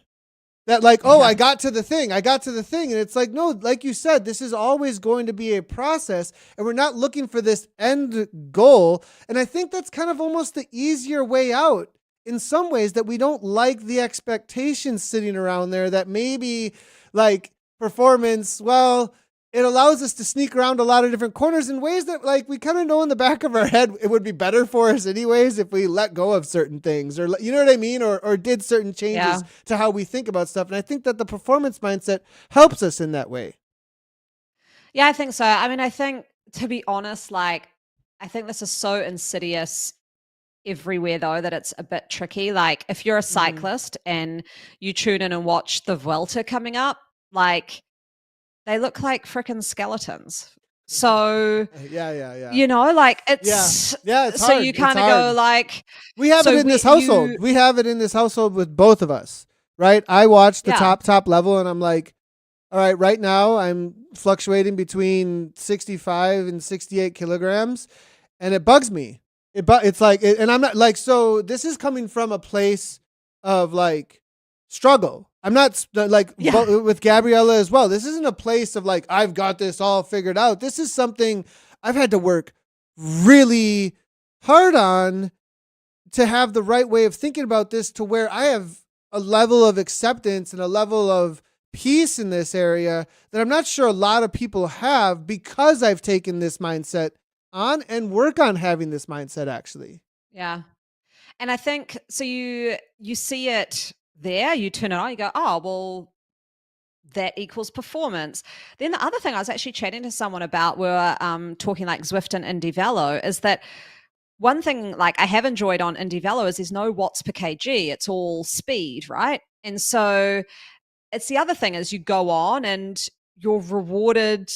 That like, oh, I got to the thing. And it's like, no, like you said, this is always going to be a process and we're not looking for this end goal. And I think that's kind of almost the easier way out in some ways, that we don't like the expectations sitting around there, that maybe like performance, well, it allows us to sneak around a lot of different corners in ways that like we kind of know in the back of our head it would be better for us anyways if we let go of certain things, or you know what I mean, or did certain changes to how we think about stuff. And I think that the performance mindset helps us in that way. Yeah, I think so. I mean, I think, to be honest, like, I think this is so insidious everywhere though that it's a bit tricky. Like, if you're a cyclist and you tune in and watch the Vuelta coming up, like, they look like freaking skeletons. So Yeah. you know, like, it's it's so hard. you kind of go like, we have it in this household. We have it in this household with both of us, right? I watch the top level and I'm like, all right, right now I'm fluctuating between 65 and 68 kilograms and it bugs me. It's like, and I'm not like, so this is coming from a place of like struggle. I'm not like with Gabriella as well. This isn't a place of like, I've got this all figured out. This is something I've had to work really hard on to have the right way of thinking about this, to where I have a level of acceptance and a level of peace in this area that I'm not sure a lot of people have, because I've taken this mindset on and work on having this mindset actually. Yeah. And I think, so you see it there, you turn it on, you go, oh, well, that equals performance. Then the other thing I was actually chatting to someone about, we're talking like Zwift and Indy Velo, is that one thing like I have enjoyed on Indy Velo is there's no watts per kg. It's all speed, right? And so it's the other thing is you go on and you're rewarded,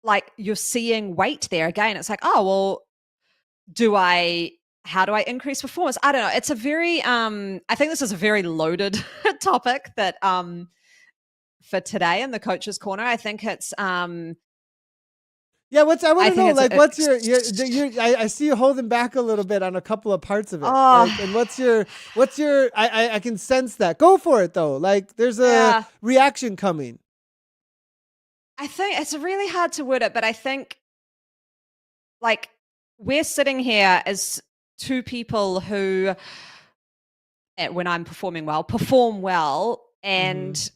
like you're seeing weight there again. It's like, oh, well, how do I increase performance? I don't know. It's a very, I think this is a very loaded topic that, for today in the Coach's Corner, I think it's, Yeah, I want to know, like, what's your I see you holding back a little bit on a couple of parts of it. Like, and what's your, I can sense that. Go for it though. Like, there's a reaction coming. I think it's really hard to word it, but I think like we're sitting here as two people who, when I'm performing well, perform well and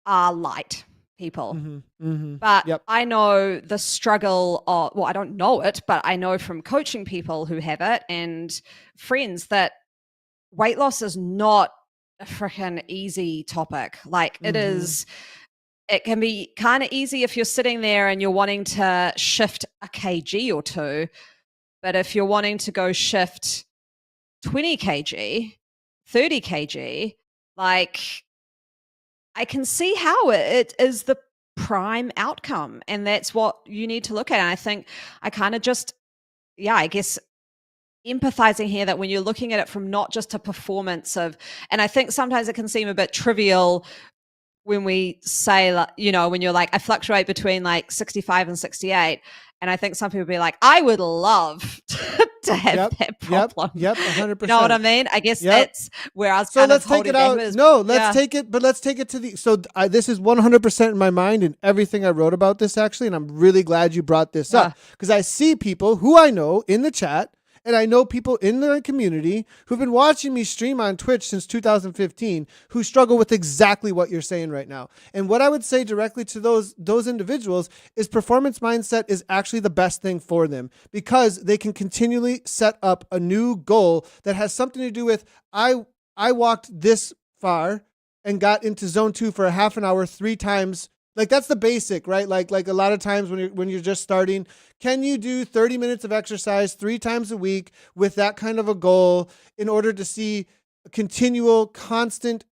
are light people. But I know the struggle of, well, I don't know it, but I know from coaching people who have it and friends that weight loss is not a freaking easy topic. Like it is, it can be kind of easy if you're sitting there and you're wanting to shift a kg or two. But if you're wanting to go shift 20 kg, 30 kg, like I can see how it is the prime outcome. And that's what you need to look at. And I think I kind of just, I guess empathizing here that when you're looking at it from not just a performance of, and I think sometimes it can seem a bit trivial when we say, you know, when you're like, I fluctuate between like 65 and 68. And I think some people be like, I would love to have that problem. Yep, 100%. You know what I mean? I guess that's where I was kind let's of take it out. Take it, but let's take it to the, so this is 100% in my mind and everything I wrote about this actually. And I'm really glad you brought this up because I see people who I know in the chat. And I know people in the community who've been watching me stream on Twitch since 2015 who struggle with exactly what you're saying right now. And what I would say directly to those individuals is performance mindset is actually the best thing for them because they can continually set up a new goal that has something to do with, I walked this far and got into zone 2 for a half an hour 3 times. Like that's the basic, right? Like a lot of times when you're just starting, can you do 30 minutes of exercise 3 times a week with that kind of a goal in order to see a continual, constant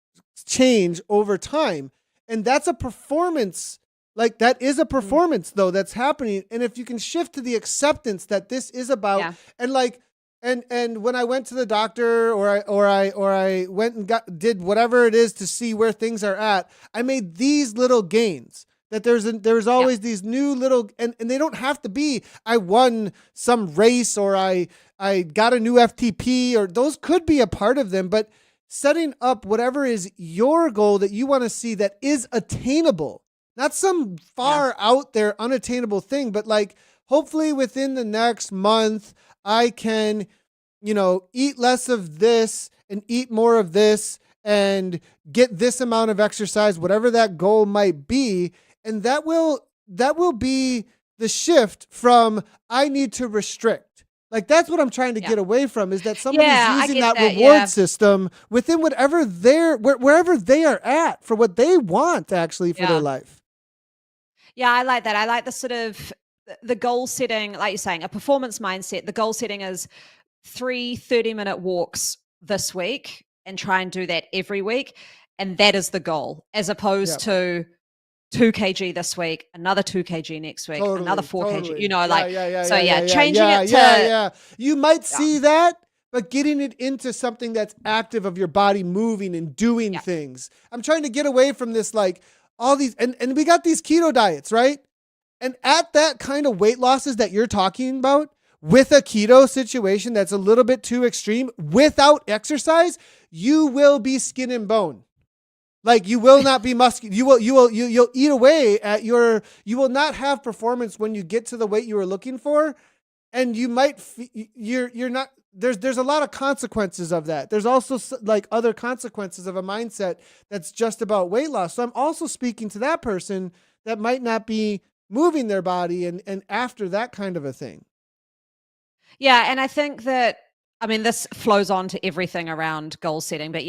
change over time? And that's a performance. Like that is a performance though that's happening. And if you can shift to the acceptance that this is about, and like, and when I went to the doctor or I went and did whatever it is to see where things are at, I made these little gains. That there's always these new little, and they don't have to be, I won some race or I got a new FTP, or those could be a part of them, but setting up whatever is your goal that you want to see that is attainable, not some far out there unattainable thing, but like hopefully within the next month, I can, you know, eat less of this and eat more of this and get this amount of exercise, whatever that goal might be. And that will be the shift from I need to restrict. Like that's what I'm trying to get away from, is that somebody's using that reward system within wherever they are at for what they want actually for their life. Yeah, I like that. I like the sort of the goal setting, like you're saying, a performance mindset. The goal setting is 3 30-minute walks this week and try and do that every week. And that is the goal, as opposed to 2 kg this week, another 2 kg next week, another 4 kg, you know, changing it to. You might see that, but getting it into something that's active of your body moving and doing things. I'm trying to get away from this, like all these, and we got these keto diets, right? And at that kind of weight losses that you're talking about, with a keto situation that's a little bit too extreme, without exercise, you will be skin and bone. Like you will not be muscular. You'll eat away at you will not have performance when you get to the weight you were looking for. And you might, you're not, there's a lot of consequences of that. There's also like other consequences of a mindset that's just about weight loss. So I'm also speaking to that person that might not be moving their body and after that kind of a thing. Yeah. And I think that, I mean, this flows on to everything around goal setting, but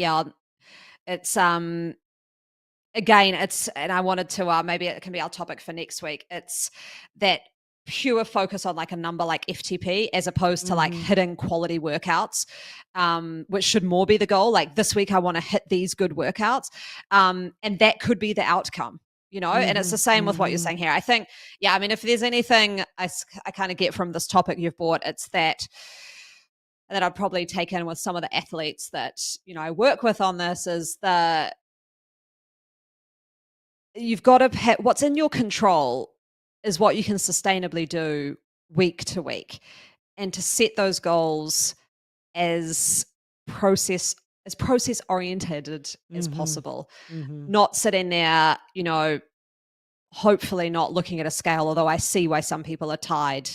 it's, again, and I wanted to, maybe it can be our topic for next week. It's that pure focus on like a number like FTP, as opposed to like hitting quality workouts, which should more be the goal. Like this week, I want to hit these good workouts. And that could be the outcome. You know, and it's the same with what you're saying here. I think, I mean, if there's anything I kind of get from this topic you've brought, it's that I'd probably take in with some of the athletes that, you know, I work with on this is you've got to what's in your control is what you can sustainably do week to week, and to set those goals as process oriented as Mm-hmm. possible, Mm-hmm. not sitting there, hopefully not looking at a scale, although I see why some people are tied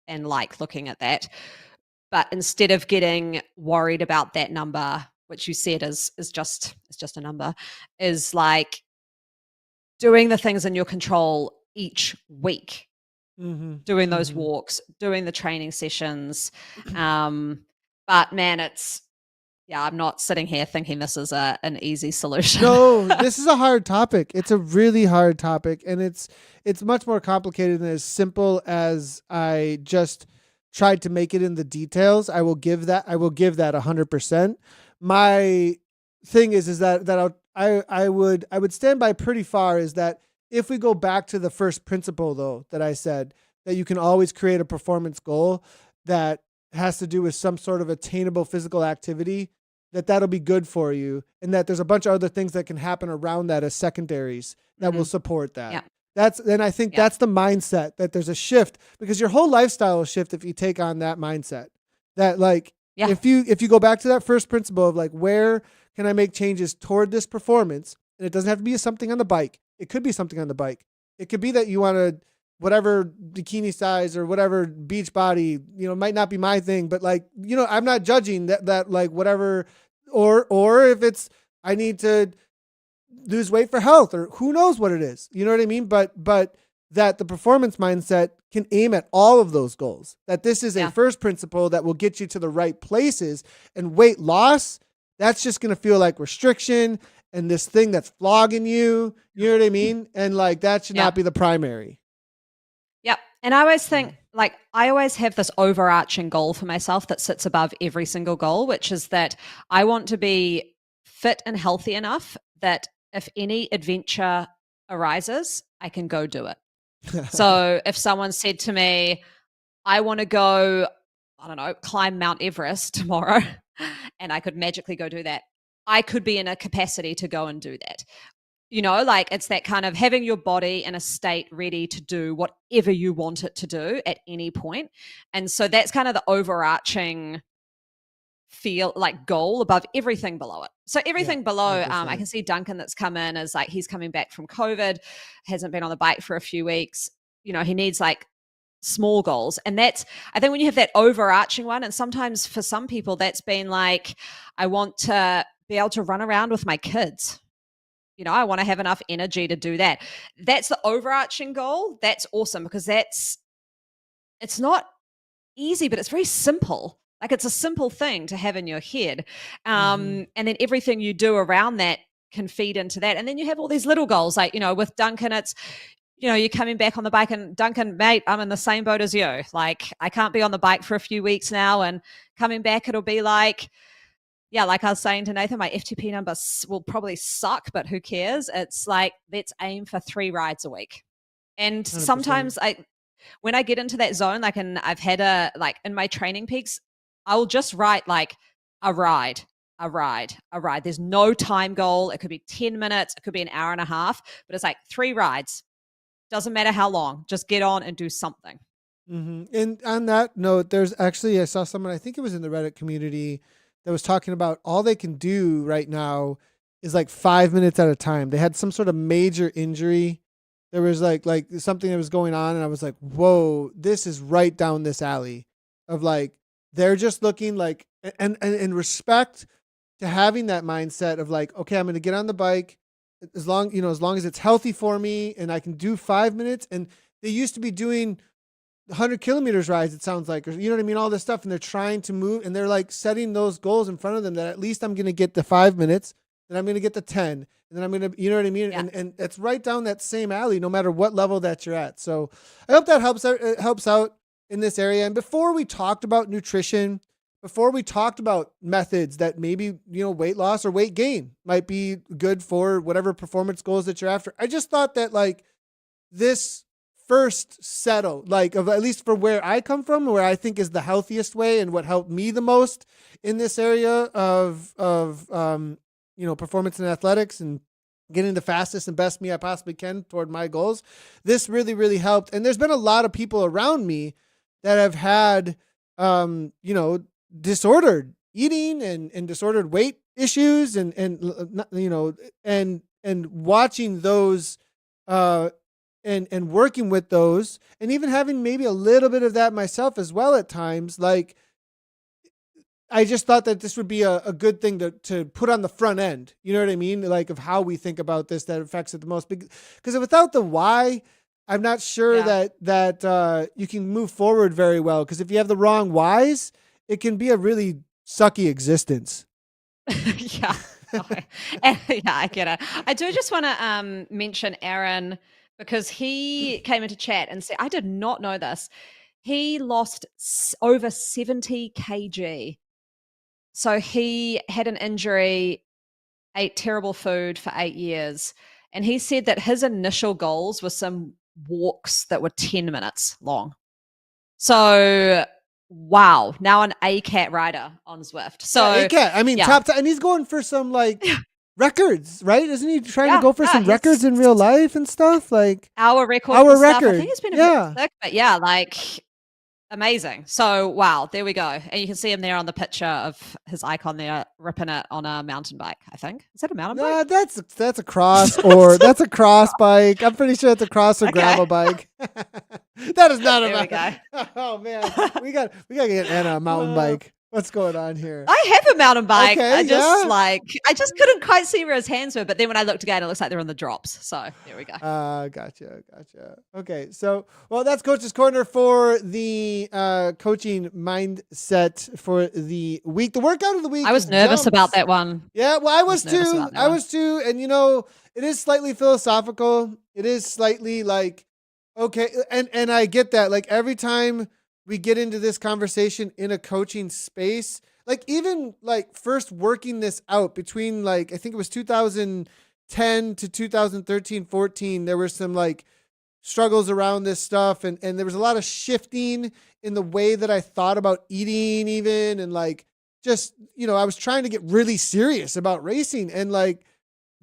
and like looking at that. But instead of getting worried about that number, which you said is just a number, is like doing the things in your control each week, Mm-hmm. doing those Mm-hmm. walks, doing the training sessions. But man, I'm not sitting here thinking this is an easy solution. No, this is a hard topic. It's a really hard topic, and it's much more complicated than as simple as I just tried to make it in the details. I will give that 100%. My thing is that I would stand by pretty far is that if we go back to the first principle though that I said, that you can always create a performance goal that has to do with some sort of attainable physical activity, that'll be good for you, and that there's a bunch of other things that can happen around that as secondaries that will support that. Yeah. I think that's the mindset, that there's a shift, because your whole lifestyle will shift if you take on that mindset. That like, if you go back to that first principle of like, where can I make changes toward this performance? And it doesn't have to be something on the bike. It could be something on the bike. It could be that you want to, whatever bikini size or whatever beach body, might not be my thing, but like, I'm not judging that like whatever, or if it's, I need to lose weight for health, or who knows what it is, you know what I mean? But that the performance mindset can aim at all of those goals, that this is a first principle that will get you to the right places, and weight loss, that's just going to feel like restriction and this thing that's flogging you. You know what I mean? And like, that should not be the primary. Yep. And I always think, like, I always have this overarching goal for myself that sits above every single goal, which is that I want to be fit and healthy enough that if any adventure arises, I can go do it. So if someone said to me, I want to go, I don't know, climb Mount Everest tomorrow, and I could magically go do that, I could be in a capacity to go and do that. Like, it's that kind of having your body in a state ready to do whatever you want it to do at any point. And so that's kind of the overarching feel, like, goal above everything below it. So everything below, I can see Duncan that's come in as like, he's coming back from COVID, hasn't been on the bike for a few weeks. He needs like small goals. And that's, I think when you have that overarching one, and sometimes for some people that's been like, I want to be able to run around with my kids. I want to have enough energy to do that. That's the overarching goal. That's awesome, because it's not easy, but it's very simple. Like, it's a simple thing to have in your head. And then everything you do around that can feed into that. And then you have all these little goals, like, with Duncan, it's, you're coming back on the bike, and Duncan, mate, I'm in the same boat as you. Like, I can't be on the bike for a few weeks now, and coming back, it'll be like, like I was saying to Nathan, my FTP number will probably suck, but who cares? It's like, let's aim for 3 rides a week. And 100%. sometimes when I get into that zone, like, and I've had in my training peaks, I'll just write like a ride. There's no time goal. It could be 10 minutes. It could be an hour and a half, but it's like 3 rides. Doesn't matter how long. Just get on and do something. And on that note, there's actually, I saw someone, I think it was in the Reddit community, that was talking about all they can do right now is like 5 minutes at a time. They had some sort of major injury. There was like something that was going on, and I was like, whoa, this is right down this alley of like, they're just looking like, and in respect to having that mindset of like, okay, I'm going to get on the bike as long as it's healthy for me, and I can do 5 minutes. And they used to be doing 100 kilometers rides, it sounds like, or you know what I mean, all this stuff, and they're trying to move, and they're like setting those goals in front of them, that at least I'm going to get the 5 minutes, then I'm going to get the 10, and then I'm going to, you know what I mean? Yeah. And it's right down that same alley, no matter what level that you're at. So I hope that helps out in this area. And before we talked about nutrition, before we talked about methods that maybe, weight loss or weight gain might be good for whatever performance goals that you're after, I just thought that like this first settle, like, of at least for where I come from, where I think is the healthiest way, and what helped me the most in this area of performance and athletics and getting the fastest and best me I possibly can toward my goals. This really, really helped. And there's been a lot of people around me that have had, disordered eating and disordered weight issues and watching those, and working with those, and even having maybe a little bit of that myself as well at times. Like, I just thought that this would be a good thing to put on the front end. You know what I mean? Like, of how we think about this, that affects it the most. Because without the why, I'm not sure that you can move forward very well. Because if you have the wrong whys, it can be a really sucky existence. Yeah. Okay. Yeah, I get it. I do just want to mention Aaron, because he came into chat and said, I did not know this. He lost over 70 kg. So he had an injury, ate terrible food for 8 years. And he said that his initial goals were some walks that were 10 minutes long. So, wow. Now an ACAT rider on Zwift. So, ACAT. I mean, top, and he's going for some like records, right? Isn't he trying to go for some records in real life and stuff? Like our record. I think it's been a bit sick, but like amazing. So, wow, there we go. And you can see him there on the picture of his icon there, ripping it on a mountain bike, I think. Is that a mountain bike? That's a cross, or that's a cross bike. I'm pretty sure it's a cross or gravel bike. That is not a mountain. Oh, man. We got to get Anna a mountain bike. What's going on here? I have a mountain bike. Okay, I just couldn't quite see where his hands were. But then when I looked again, it looks like they're on the drops. So there we go. Gotcha. Okay. So, well, that's Coach's Corner for the coaching mindset for the week. The workout of the week. I was nervous about that one. Yeah, well, I was too. And, it is slightly philosophical. It is slightly like, okay. And I get that. Like, every time we get into this conversation in a coaching space, like even like first working this out between like, I think it was 2010 to 2013, 14, there were some like struggles around this stuff. And there was a lot of shifting in the way that I thought about eating even. And like, just, I was trying to get really serious about racing, and like,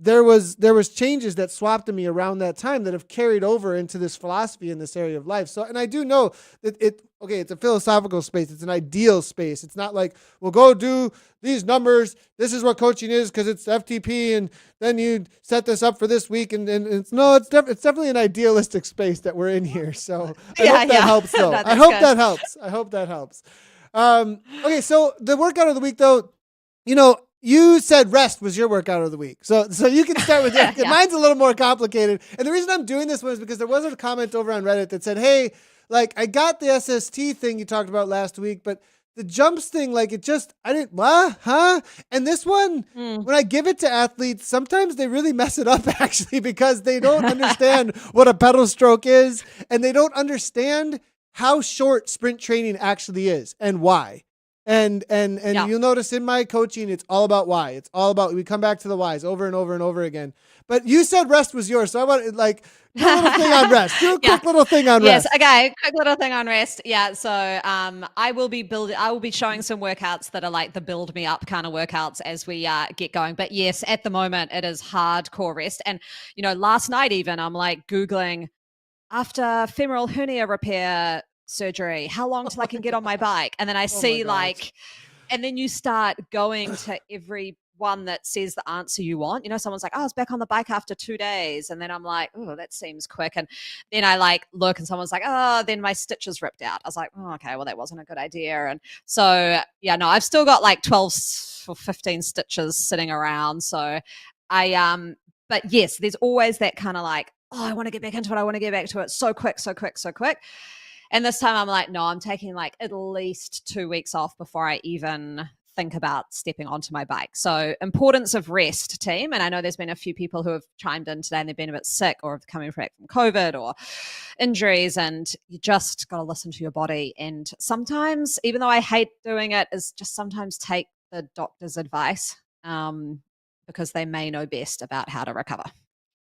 there was changes that swapped in me around that time that have carried over into this philosophy in this area of life. So, and I do know that it's a philosophical space. It's an ideal space. It's not like, well, go do these numbers. This is what coaching is because it's FTP, and then you set this up for this week. And it's definitely an idealistic space that we're in here. So I hope that helps though. I hope that helps. Okay. So the workout of the week though, you said rest was your workout of the week. So you can start with that. Mine's a little more complicated. And the reason I'm doing this one is because there was a comment over on Reddit that said, hey, like, I got the SST thing you talked about last week, but the jumps thing, like, and this one, when I give it to athletes, sometimes they really mess it up actually, because they don't understand what a pedal stroke is, and they don't understand how short sprint training actually is and why. And you'll notice in my coaching, it's all about why. It's all about, we come back to the whys over and over and over again. But you said rest was yours. So I want to do a little thing on rest. Do a quick little thing on rest. Yes. Okay. Quick little thing on rest. Yeah. So, I will be showing some workouts that are like the build me up kind of workouts as we get going. But yes, at the moment it is hardcore rest. And, last night even I'm like Googling after femoral hernia repair surgery, how long till I can get on my bike? And then I see and then you start going to every one that says the answer you want. Someone's like, oh, I was back on the bike after 2 days. And then I'm like, oh, that seems quick. And then I look and someone's like, oh, then my stitches ripped out. I was like, oh, okay, well, that wasn't a good idea. And so, I've still got like 12 or 15 stitches sitting around. So but yes, there's always that kind of like, oh, I want to get back into it. I want to get back to it so quick. And this time I'm like, no, I'm taking like at least 2 weeks off before I even think about stepping onto my bike. So importance of rest, team. And I know there's been a few people who have chimed in today and they've been a bit sick or coming back from COVID or injuries, and you just got to listen to your body. And sometimes, even though I hate doing it, is just sometimes take the doctor's advice because they may know best about how to recover.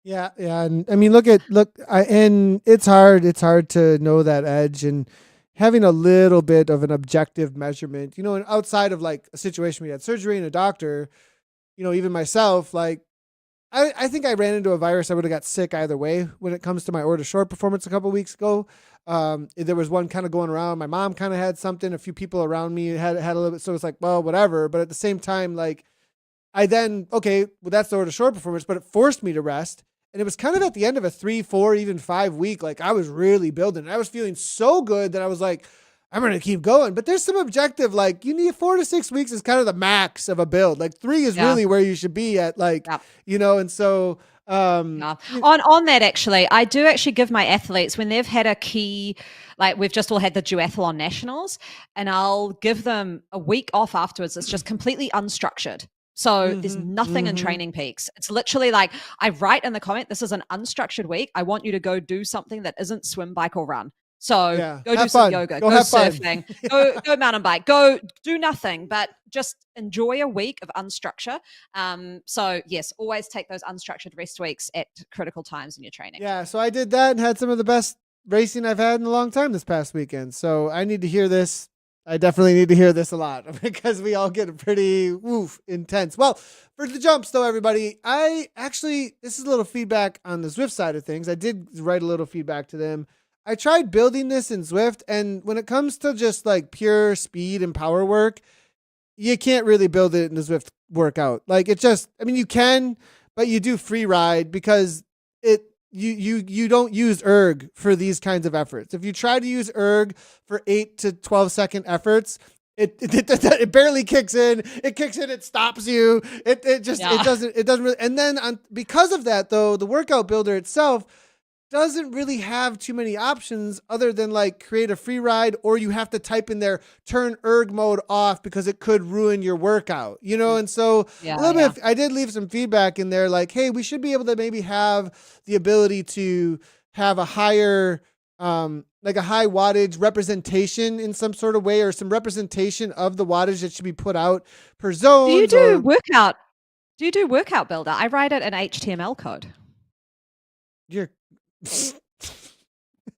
Yeah. And I mean, and it's hard to know that edge, and having a little bit of an objective measurement, and outside of like a situation we had surgery and a doctor, even myself, like I think I ran into a virus. I would have got sick either way when it comes to my Or to Short performance a couple weeks ago. There was one kind of going around. My mom kind of had something. A few people around me had a little bit. So it's like, well, whatever. But at the same time, like I then, okay, well, that's the Or to Short performance, but it forced me to rest. And it was kind of at the end of a 3, 4, even 5 week. Like I was really building. I was feeling so good that I was like, I'm going to keep going. But there's some objective, like you need 4 to 6 weeks is kind of the max of a build. Like 3 is really where you should be at, like, and so. On that, actually, I do actually give my athletes when they've had a key, like we've just all had the duathlon nationals, and I'll give them a week off afterwards. It's just completely unstructured. So there's nothing in Training Peaks. It's literally like I write in the comment, this is an unstructured week. I want you to go do something that isn't swim, bike, or run. So go do some yoga, go surfing, go mountain bike, go do nothing, but just enjoy a week of unstructure. So yes, always take those unstructured rest weeks at critical times in your training. Yeah. So I did that and had some of the best racing I've had in a long time this past weekend. So I need to hear this. I definitely need to hear this a lot because we all get pretty intense. Well, for the jumps though, everybody, this is a little feedback on the Zwift side of things. I did write a little feedback to them. I tried building this in Zwift, and when it comes to just like pure speed and power work, you can't really build it in the Zwift workout. Like it just, I mean, you can, but you do free ride because you don't use erg for these kinds of efforts. If you try to use erg for 8 to 12 second efforts, it barely kicks in. It kicks in, it stops you. It doesn't really. And then because of that though, the workout builder itself doesn't really have too many options other than like create a free ride, or you have to type in there, turn erg mode off because it could ruin your workout, and so a little bit, I did leave some feedback in there like, hey, we should be able to maybe have the ability to have a higher, like a high wattage representation in some sort of way, or some representation of the wattage that should be put out per zone. Do you do workout? Do you do workout builder? I write it in HTML code.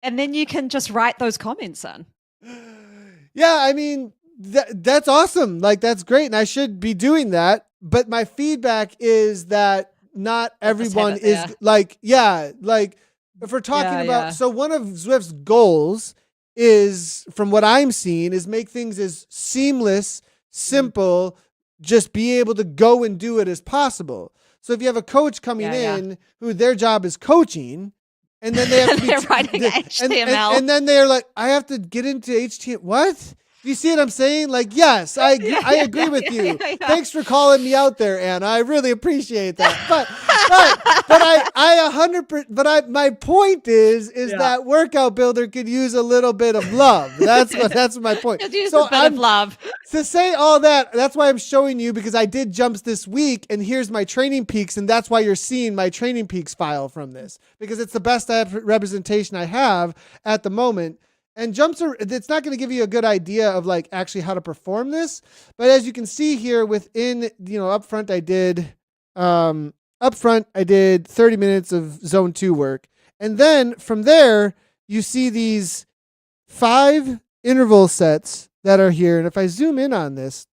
And then you can just write those comments in. Yeah, I mean, that's awesome. Like, that's great. And I should be doing that. But my feedback is that not everyone is like, if we're talking about, so one of Zwift's goals is, from what I'm seeing, is make things as seamless, simple, just be able to go and do it as possible. So if you have a coach coming in who their job is coaching, and then they have to be writing HTML. And then they're like, I have to get into HTML. What? Do you see what I'm saying? Like, yes, I agree with you. Thanks for calling me out there, Anna. I really appreciate that. But my point is that workout builder could use a little bit of love. That's my point. So a bit of love. To say all that, that's why I'm showing you, because I did jumps this week, and here's my Training Peaks, and that's why you're seeing my Training Peaks file from this, because it's the best representation I have at the moment. And jumps it's not going to give you a good idea of like actually how to perform this. But as you can see here within, up front I did 30 minutes of zone 2 work. And then from there, you see these 5 interval sets that are here. And if I zoom in on this,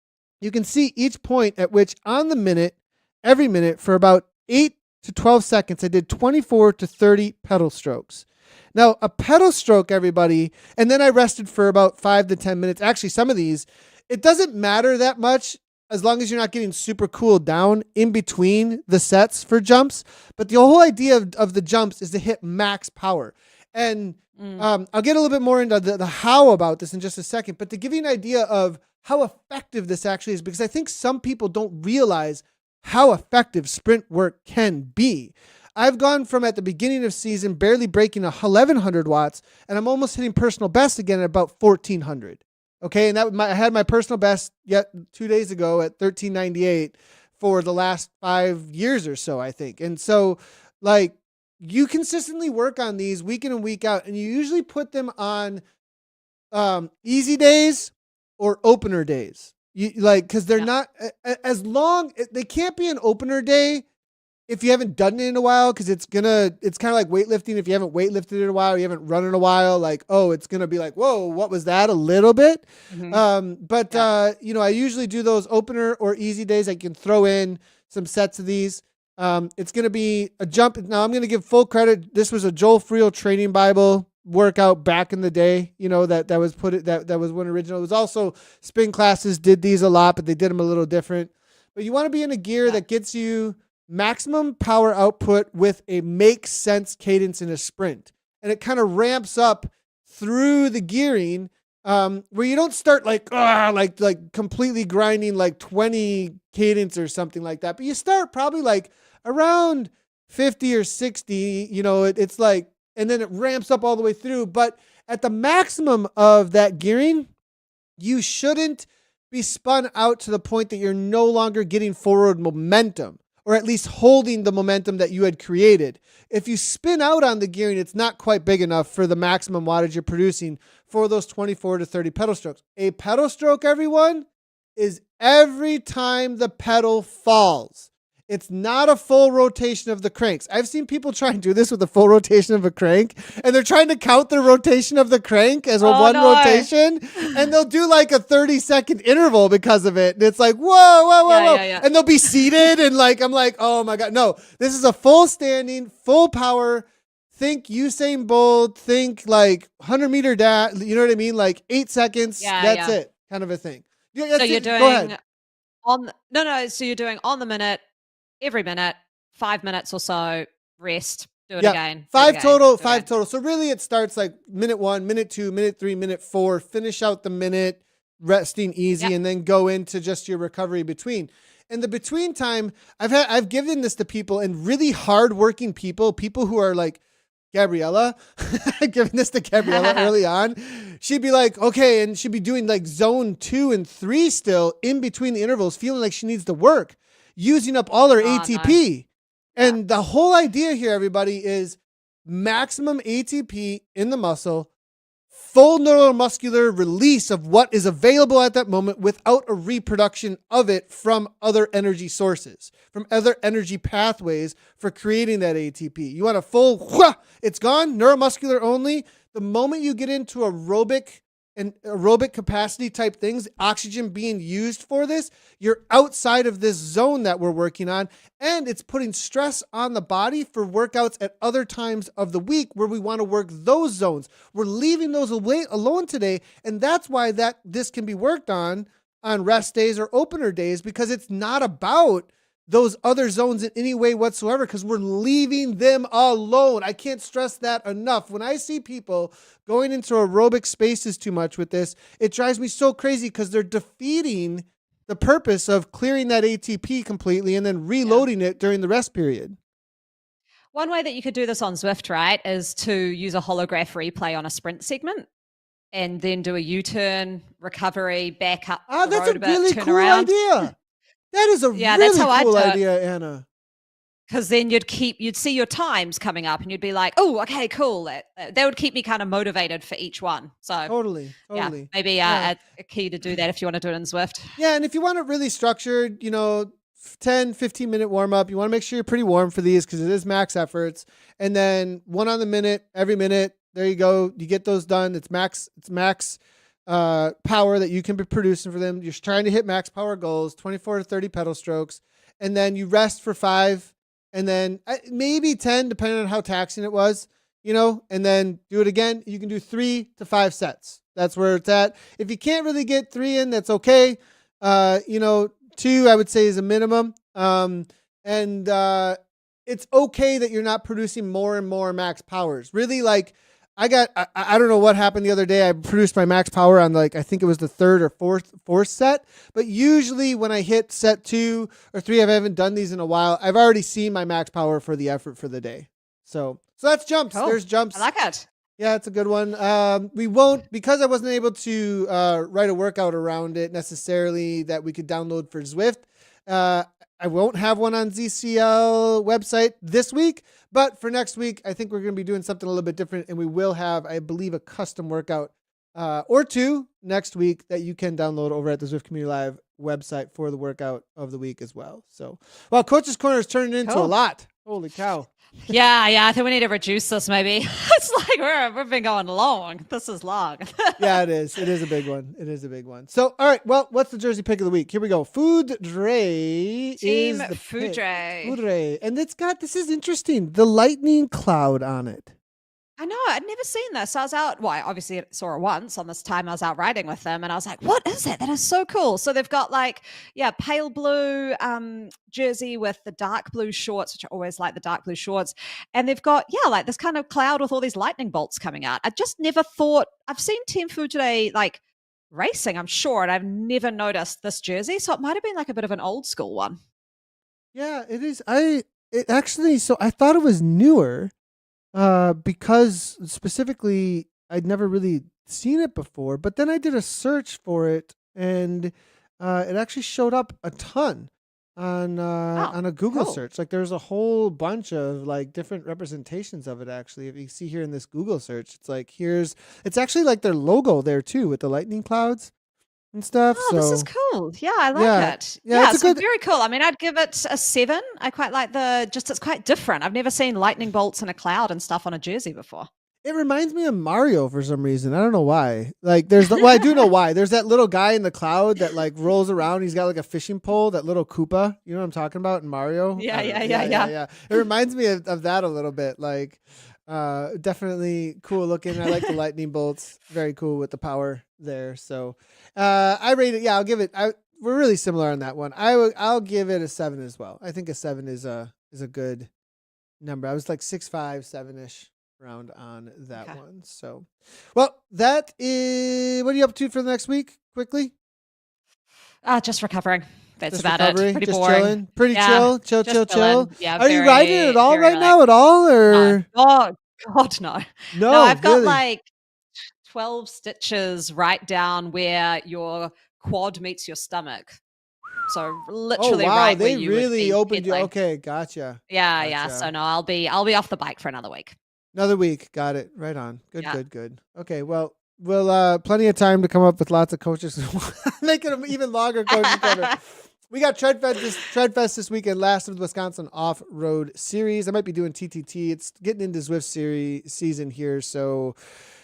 you can see each point at which on the minute, every minute for about 8 to 12 seconds, I did 24 to 30 pedal strokes. Now, a pedal stroke, everybody, and then I rested for about 5 to 10 minutes. Actually, some of these, it doesn't matter that much as long as you're not getting super cooled down in between the sets for jumps. But the whole idea of the jumps is to hit max power. And I'll get a little bit more into the how about this in just a second. But to give you an idea of how effective this actually is, because I think some people don't realize how effective sprint work can be. I've gone from at the beginning of season barely breaking 1100 watts, and I'm almost hitting personal best again at about 1400. Okay, and I had my personal best 2 days ago at 1398 for the last 5 years or so, I think. And so, like, you consistently work on these week in and week out, and you usually put them on easy days or opener days. Because they're not as long. They can't be an opener day if you haven't done it in a while, because it's kind of like weightlifting. If you haven't weightlifted in a while, you haven't run in a while, like, it's going to be like, whoa, what was that? A little bit. I usually do those opener or easy days. I can throw in some sets of these. It's going to be a jump. Now I'm going to give full credit. This was a Joel Friel training Bible workout back in the day, that was that was one original. It was also spin classes did these a lot, but they did them a little different. But you want to be in a gear that gets you maximum power output with a makes sense cadence in a sprint. And it kind of ramps up through the gearing, where you don't start like completely grinding like 20 cadence or something like that. But you start probably like around 50 or 60, it's like, and then it ramps up all the way through. But at the maximum of that gearing, you shouldn't be spun out to the point that you're no longer getting forward momentum, or at least holding the momentum that you had created. If you spin out on the gearing, it's not quite big enough for the maximum wattage you're producing for those 24 to 30 pedal strokes. A pedal stroke, everyone, is every time the pedal falls. It's not a full rotation of the cranks. I've seen people try and do this with a full rotation of a crank, and they're trying to count the rotation of the crank as rotation, and they'll do like a 30-second interval because of it. And it's like, whoa. Yeah. And they'll be seated, and I'm like, oh my God. No, this is a full standing, full power. Think Usain Bolt, think like 100-meter dash, you know what I mean? Like 8 seconds, that's it, kind of a thing. So you're doing Go ahead. So you're doing on the minute, every minute, 5 minutes or so, rest, do it again. Five total. So really it starts like minute 1, minute 2, minute 3, minute 4, finish out the minute, resting easy, and then go into just your recovery between. And the between time, I've given this to people, and really hardworking people who are like Gabriella, I've given this to Gabriella early on. She'd be like, okay, and she'd be doing like zone 2 and 3 still in between the intervals, feeling like she needs to work, using up all her ATP. And the whole idea here, everybody, is maximum ATP in the muscle, full neuromuscular release of what is available at that moment without a reproduction of it from other energy sources, from other energy pathways for creating that ATP. You want a full, it's gone, neuromuscular only. The moment you get into aerobic capacity type things, oxygen being used for this, you're outside of this zone that we're working on, and it's putting stress on the body for workouts at other times of the week where we want to work those zones. We're leaving those alone today, and that's why this can be worked on rest days or opener days, because it's not about those other zones in any way whatsoever, because we're leaving them alone. I can't stress that enough. When I see people going into aerobic spaces too much with this, it drives me so crazy, because they're defeating the purpose of clearing that ATP completely and then reloading it during the rest period. One way that you could do this on Zwift, right, is to use a holograph replay on a sprint segment and then do a U-turn, recovery, back up. That's a really cool idea. That is a really cool idea, Anna. Because then you'd see your times coming up, and you'd be like, oh, okay, cool. That would keep me kind of motivated for each one. So totally. Yeah, maybe a key to do that if you want to do it in Zwift. Yeah, and if you want it really structured, 10, 15-minute warm up, you want to make sure you're pretty warm for these, because it is max efforts. And then 1 on the minute, every minute. There you go. You get those done. It's max power that you can be producing for them. You're trying to hit max power goals, 24 to 30 pedal strokes, and then you rest for 5, and then maybe 10, depending on how taxing it was, and then do it again. You can do 3 to 5 sets. That's where it's at. If you can't really get 3 in, that's okay. 2, I would say, is a minimum. And it's okay that you're not producing more and more max powers. Really, like, I don't know what happened the other day. I produced my max power on I think it was the 3rd or 4th set. But usually when I hit set 2 or 3, I haven't done these in a while, I've already seen my max power for the effort for the day. So that's jumps. Cool. There's jumps. I like it. Yeah, it's a good one. We won't, because I wasn't able to write a workout around it necessarily that we could download for Zwift. I won't have one on ZCL website this week, but for next week, I think we're going to be doing something a little bit different, and we will have, I believe, a custom workout or 2 next week that you can download over at the Zwift Community Live website for the workout of the week as well. So, well, Coach's Corner is turning into a lot. Holy cow. Yeah, I think we need to reduce this maybe. It's like we've been going long. This is long. Yeah, it is. It is a big one. It is a big one. So, all right. Well, what's the jersey pick of the week? Here we go. Food Dre Team is the pick. Foudre. Foudre. And it's got, this is interesting, the lightning cloud on it. I know, I'd never seen this. I was out, well, I obviously saw it once on this time I was out riding with them, and I was like, what is that? That is so cool. So they've got like, pale blue jersey with the dark blue shorts, which I always like the dark blue shorts. And they've got, like this kind of cloud with all these lightning bolts coming out. I just never thought, I've seen Team Foudre like racing, I'm sure, and I've never noticed this jersey. So it might have been like a bit of an old school one. Yeah, it is. So I thought it was newer. Because specifically I'd never really seen it before, but then I did a search for it and it actually showed up a ton on a Google cool. search. Like there's a whole bunch of like different representations of it actually. If you see here in this Google search, it's like it's actually like their logo there too with the lightning clouds and stuff. Oh, so this is cool. Yeah, I like it. Yeah, it's very cool. I mean, I'd give it a 7. I quite like it's quite different. I've never seen lightning bolts in a cloud and stuff on a jersey before. It reminds me of Mario for some reason. I don't know why. Like I do know why. There's that little guy in the cloud that like rolls around. He's got like a fishing pole, that little Koopa. You know what I'm talking about in Mario? Yeah. It reminds me of that a little bit. Like definitely cool looking. I like the lightning bolts. Very cool with the power there. So I rate it. Yeah, I'll give it. We're really similar on that one. I'll give it a 7 as well. I think a 7 is a good number. I was like 6.5, 7-ish around on that one. So, well, that is. What are you up to for the next week? Quickly. Just recovering. That's Just about recovery, it. Pretty just boring. chilling. Pretty Yeah, chill. Yeah. Are you riding it at all right now? At all or No. Oh God, no. no? No, I've got really? like 12 stitches right down where your quad meets your stomach. So literally right where they you would really be opened you. pedaling. Okay, gotcha. Yeah. So no, I'll be off the bike for another week. Another week. Got it. Right on. Good, Yeah. good. Okay, well, we'll plenty of time to come up with lots of coaches. Make it an even longer coaches cover. We got Treadfest this weekend, last of the Wisconsin Off-Road Series. I might be doing TTT. It's getting into Zwift season here, so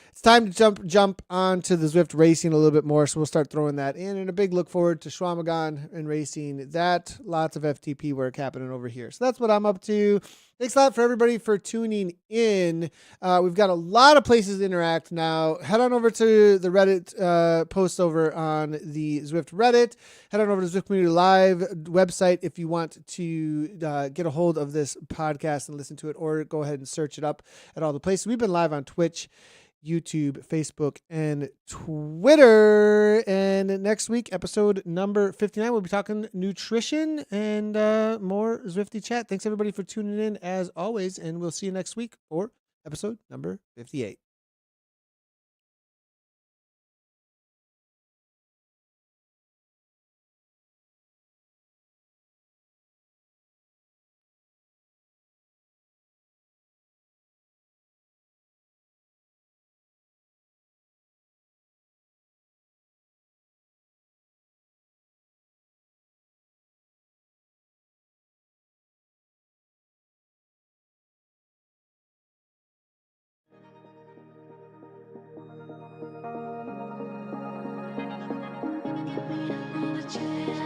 it's time to jump onto the Zwift racing a little bit more, so we'll start throwing that in. And a big look forward to Schwamagon and racing that. Lots of FTP work happening over here. So that's what I'm up to. Thanks a lot for everybody for tuning in. We've got a lot of places to interact now. Head on over to the Reddit post over on the Zwift Reddit. Head on over to Zwift Community Live website if you want to get a hold of this podcast and listen to it, or go ahead and search it up at all the places. We've been live on Twitch, YouTube, Facebook, and Twitter. And next week, episode number 59, we'll be talking nutrition and more Zwifty chat. Thanks everybody for tuning in as always, and we'll see you next week for episode number 58. Change.